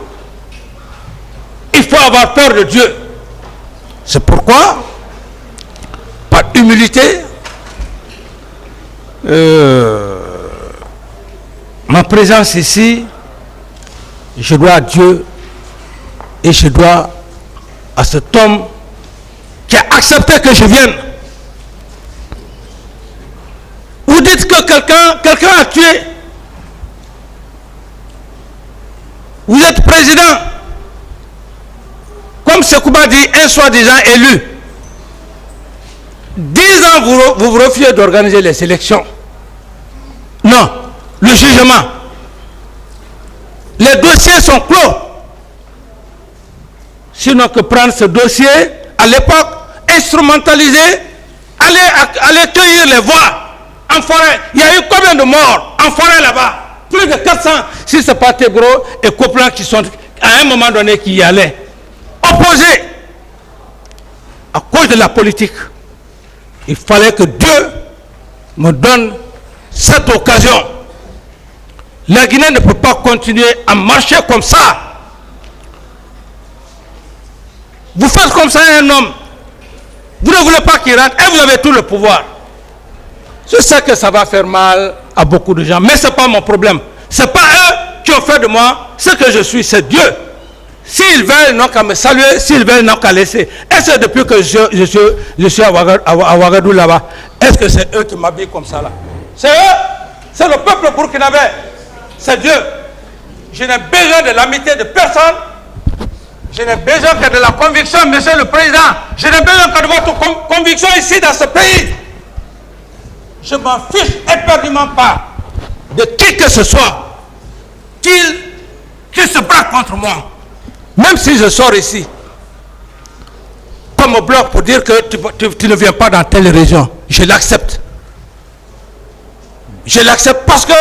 Il faut avoir peur de Dieu. C'est pourquoi, par humilité, ma présence ici, je dois à Dieu et je dois à cet homme qui a accepté que je vienne. Vous dites que quelqu'un a tué. Vous êtes président. Comme Sekouba dit, un soi-disant élu. 10 ans, vous refusez d'organiser les élections. Non, le jugement. Les dossiers sont clos. Sinon que prendre ce dossier, à l'époque, instrumentaliser, aller cueillir les voix en forêt. Il y a eu combien de morts en forêt là-bas? Plus de 400, si ce n'est pas Tebro et Coplan qui sont à un moment donné qui y allaient. Opposés à cause de la politique. Il fallait que Dieu me donne cette occasion. La Guinée ne peut pas continuer à marcher comme ça. Vous faites comme ça à un homme. Vous ne voulez pas qu'il rentre et vous avez tout le pouvoir. Je sais que ça va faire mal à beaucoup de gens, mais ce n'est pas mon problème. Ce n'est pas eux qui ont fait de moi ce que je suis, c'est Dieu. S'ils veulent, ils n'ont qu'à me saluer, s'ils veulent, ils n'ont qu'à laisser. Est-ce que depuis que je suis à Ouagadougou là-bas, est-ce que c'est eux qui m'habillent comme ça là? C'est eux, c'est le peuple burkinabé, c'est Dieu. Je n'ai besoin de l'amitié de personne, je n'ai besoin que de la conviction, monsieur le président. Je n'ai besoin que de votre conviction ici dans ce pays. Je m'en fiche éperdument pas de qui que ce soit qui se braque contre moi. Même si je sors ici, comme au bloc pour dire que tu ne viens pas dans telle région, je l'accepte. Je l'accepte parce que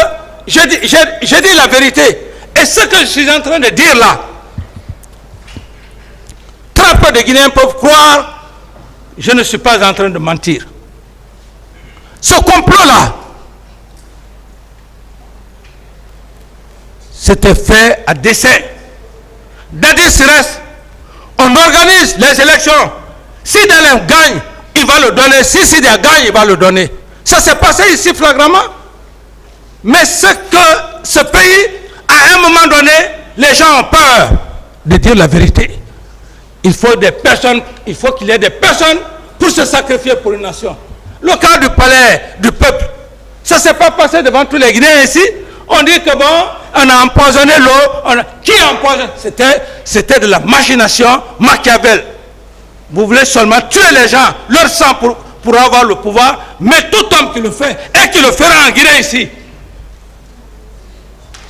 je dis la vérité. Et ce que je suis en train de dire là, très peu de Guinéens peuvent croire, je ne suis pas en train de mentir. Ce complot-là, c'était fait à dessein. Dadis reste, on organise les élections. Si Dalem gagne, il va le donner. Si Sidia gagne, il va le donner. Ça s'est passé ici flagramment. Mais c'est que ce pays, à un moment donné, les gens ont peur de dire la vérité. Il faut qu'il y ait des personnes pour se sacrifier pour une nation. Le cas du palais du peuple, ça ne s'est pas passé devant tous les Guinéens ici. On dit que bon, on a empoisonné l'eau. Qui a empoisonné? C'était de la machination Machiavel. Vous voulez seulement tuer les gens, leur sang pour avoir le pouvoir, mais tout homme qui le fait, et qui le fera en Guinée ici,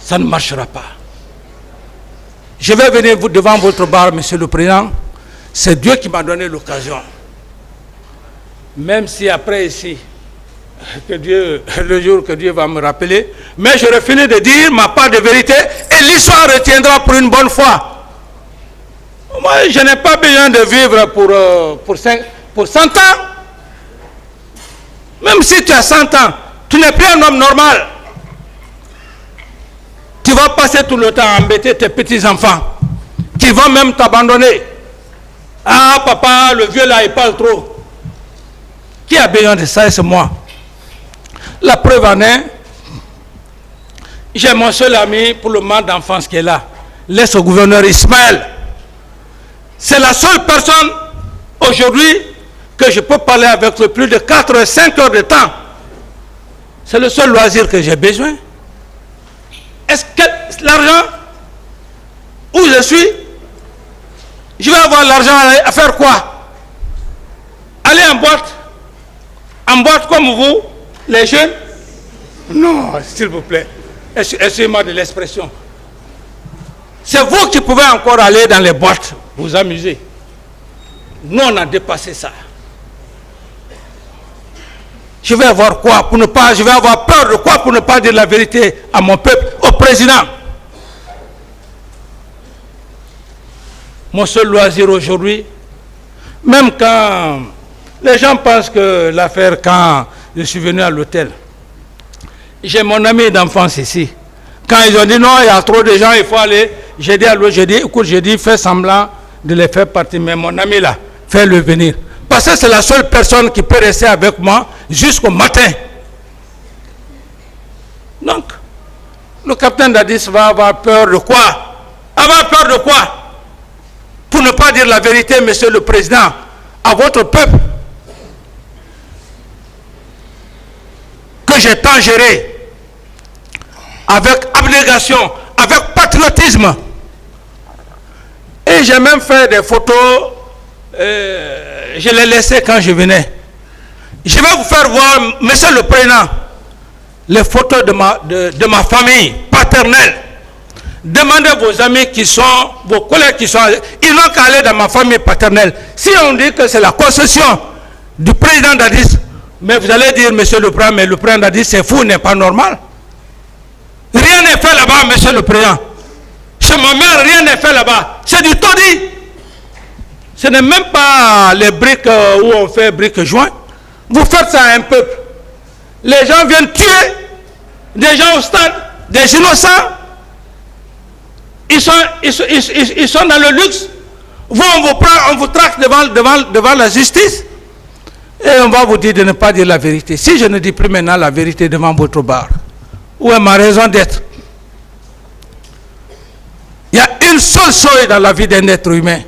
ça ne marchera pas. Je vais venir devant votre bar, monsieur le président. C'est Dieu qui m'a donné l'occasion. Même si après ici, le jour que Dieu va me rappeler, mais j'aurais fini de dire ma part de vérité et l'histoire retiendra pour une bonne fois. Moi, je n'ai pas besoin de vivre pour 100 ans. Même si tu as 100 ans, tu n'es plus un homme normal. Tu vas passer tout le temps à embêter tes petits-enfants qui vont même t'abandonner. Ah, papa, le vieux là, il parle trop. Qui a besoin de ça? C'est moi. La preuve en est, j'ai mon seul ami pour le moment d'enfance qui est là, l'ex-gouverneur Ismaël. C'est la seule personne aujourd'hui que je peux parler avec le plus de 4 ou 5 heures de temps. C'est le seul loisir que j'ai besoin. Est-ce que l'argent, où je suis, je vais avoir l'argent à faire quoi? Aller en boîte comme vous, les jeunes? Non, s'il vous plaît, excusez-moi de l'expression. C'est vous qui pouvez encore aller dans les boîtes, vous amuser. Nous, on a dépassé ça. Je vais avoir quoi pour ne pas, je vais avoir peur de quoi pour ne pas dire la vérité à mon peuple, au président. Mon seul loisir aujourd'hui, même quand les gens pensent que l'affaire, quand je suis venu à l'hôtel, j'ai mon ami d'enfance ici. Quand ils ont dit non, il y a trop de gens, il faut aller, j'ai dit à l'autre, j'ai dit, écoute, j'ai dit, fais semblant de les faire partir, mais mon ami là, fais-le venir. Parce que c'est la seule personne qui peut rester avec moi jusqu'au matin. Donc, le capitaine Dadis va avoir peur de quoi? Avoir peur de quoi? Pour ne pas dire la vérité, monsieur le président, à votre peuple, que j'ai tant géré, avec abnégation, avec patriotisme. Et j'ai même fait des photos, je les laissais quand je venais. Je vais vous faire voir, monsieur le président, les photos de ma famille paternelle. Demandez vos amis qui sont, vos collègues qui sont, ils n'ont qu'à aller dans ma famille paternelle. Si on dit que c'est la concession du président Dadis, mais vous allez dire, monsieur le président, mais le président Dadis, c'est fou, n'est pas normal. Rien n'est fait là-bas, monsieur le président. Chez ma mère, rien n'est fait là-bas. C'est du taudis. Ce n'est même pas les briques où on fait briques joints. Vous faites ça à un peuple. Les gens viennent tuer des gens au stade, des innocents. Ils sont dans le luxe. Vous, on vous prend, on vous traque devant la justice. Et on va vous dire de ne pas dire la vérité. Si je ne dis plus maintenant la vérité devant votre bar, où est ma raison d'être? Il y a une seule chose dans la vie d'un être humain.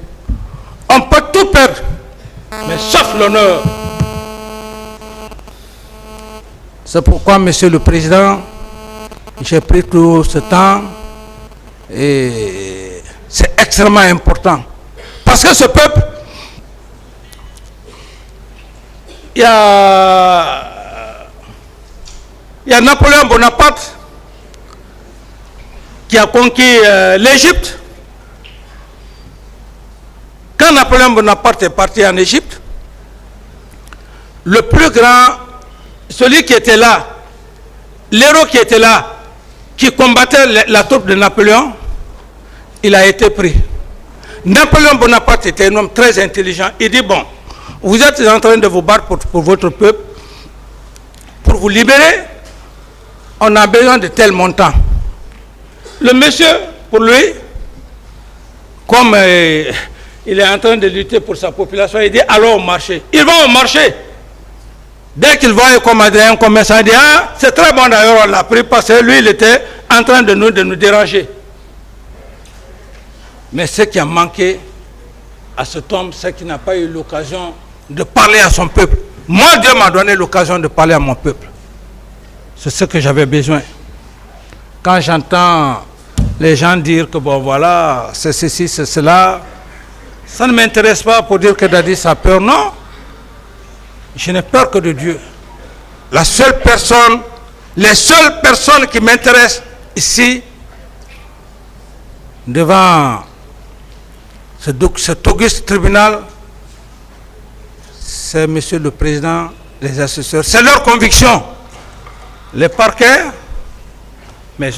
On peut tout perdre, mais sauf l'honneur. C'est pourquoi, monsieur le président, j'ai pris tout ce temps et c'est extrêmement important. Parce que ce peuple, il y a Napoléon Bonaparte qui a conquis l'Égypte. Quand Napoléon Bonaparte est parti en Égypte, le plus grand, celui qui était là, l'héros qui était là, qui combattait la troupe de Napoléon, il a été pris. Napoléon Bonaparte était un homme très intelligent. Il dit, bon, vous êtes en train de vous battre pour votre peuple, pour vous libérer, on a besoin de tel montant. Le monsieur, pour lui, comme il est en train de lutter pour sa population, il dit, allons au marché. Ils vont au marché. Dès qu'il voit un commerçant, il dit, ah, c'est très bon d'ailleurs, on l'a pris parce que lui, il était en train de nous déranger. Mais ce qui a manqué à cet homme, c'est qu'il n'a pas eu l'occasion de parler à son peuple. Moi, Dieu m'a donné l'occasion de parler à mon peuple. C'est ce que j'avais besoin. Quand j'entends les gens dire que bon voilà, c'est ceci, c'est cela, ça ne m'intéresse pas pour dire que Dadis a peur, non. Je n'ai peur que de Dieu. La seule personne, les seules personnes qui m'intéressent ici, devant cet auguste tribunal, c'est Monsieur le Président, les assesseurs, c'est leur conviction. Les parquets, mes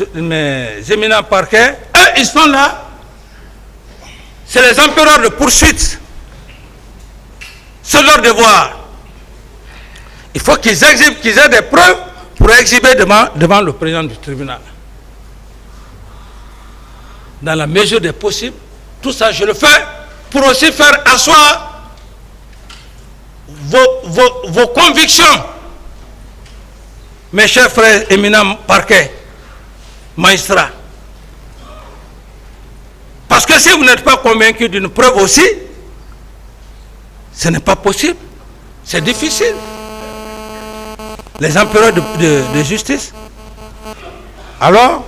éminents parquets, eux, ils sont là. C'est les empereurs de poursuite. C'est leur devoir. Il faut qu'ils aient des preuves pour exhiber devant le président du tribunal. Dans la mesure des possibles, tout ça je le fais pour aussi faire asseoir vos convictions. Mes chers frères éminents parquets, magistrats. Parce que si vous n'êtes pas convaincus d'une preuve aussi, ce n'est pas possible. C'est difficile. Les empereurs de justice. Alors,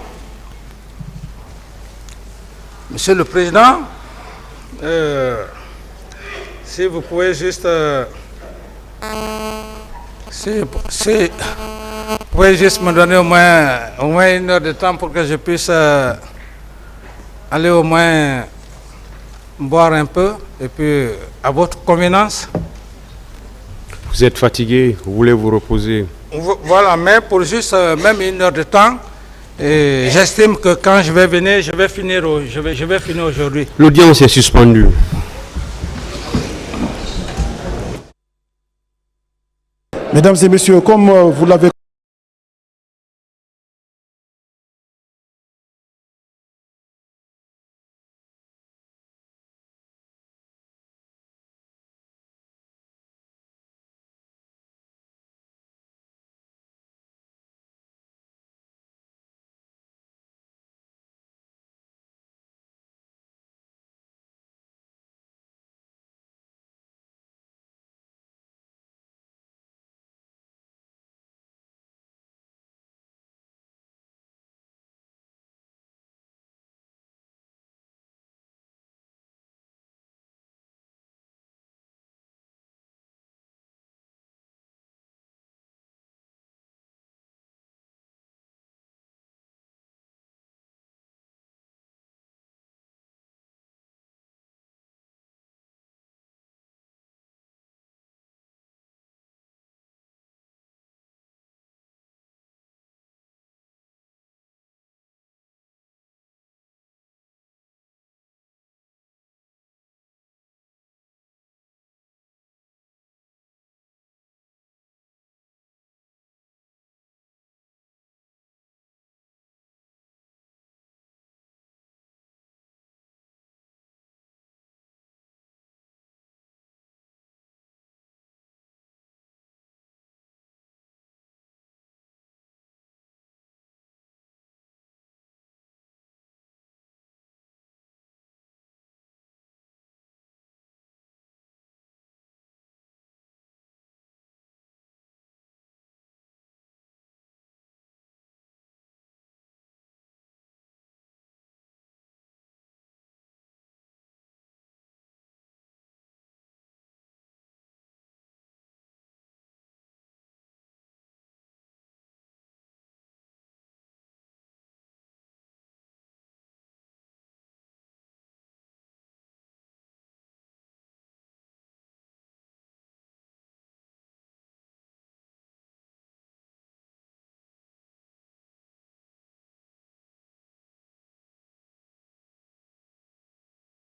Monsieur le Président, si vous pouvez juste... vous pouvez juste me donner au moins 1 heure de temps pour que je puisse aller au moins boire un peu et puis à votre convenance. Vous êtes fatigué, vous voulez vous reposer. Voilà, mais pour juste même 1 heure de temps, et j'estime que quand je vais venir, je vais finir aujourd'hui. L'audience est suspendue. Mesdames et messieurs, comme vous l'avez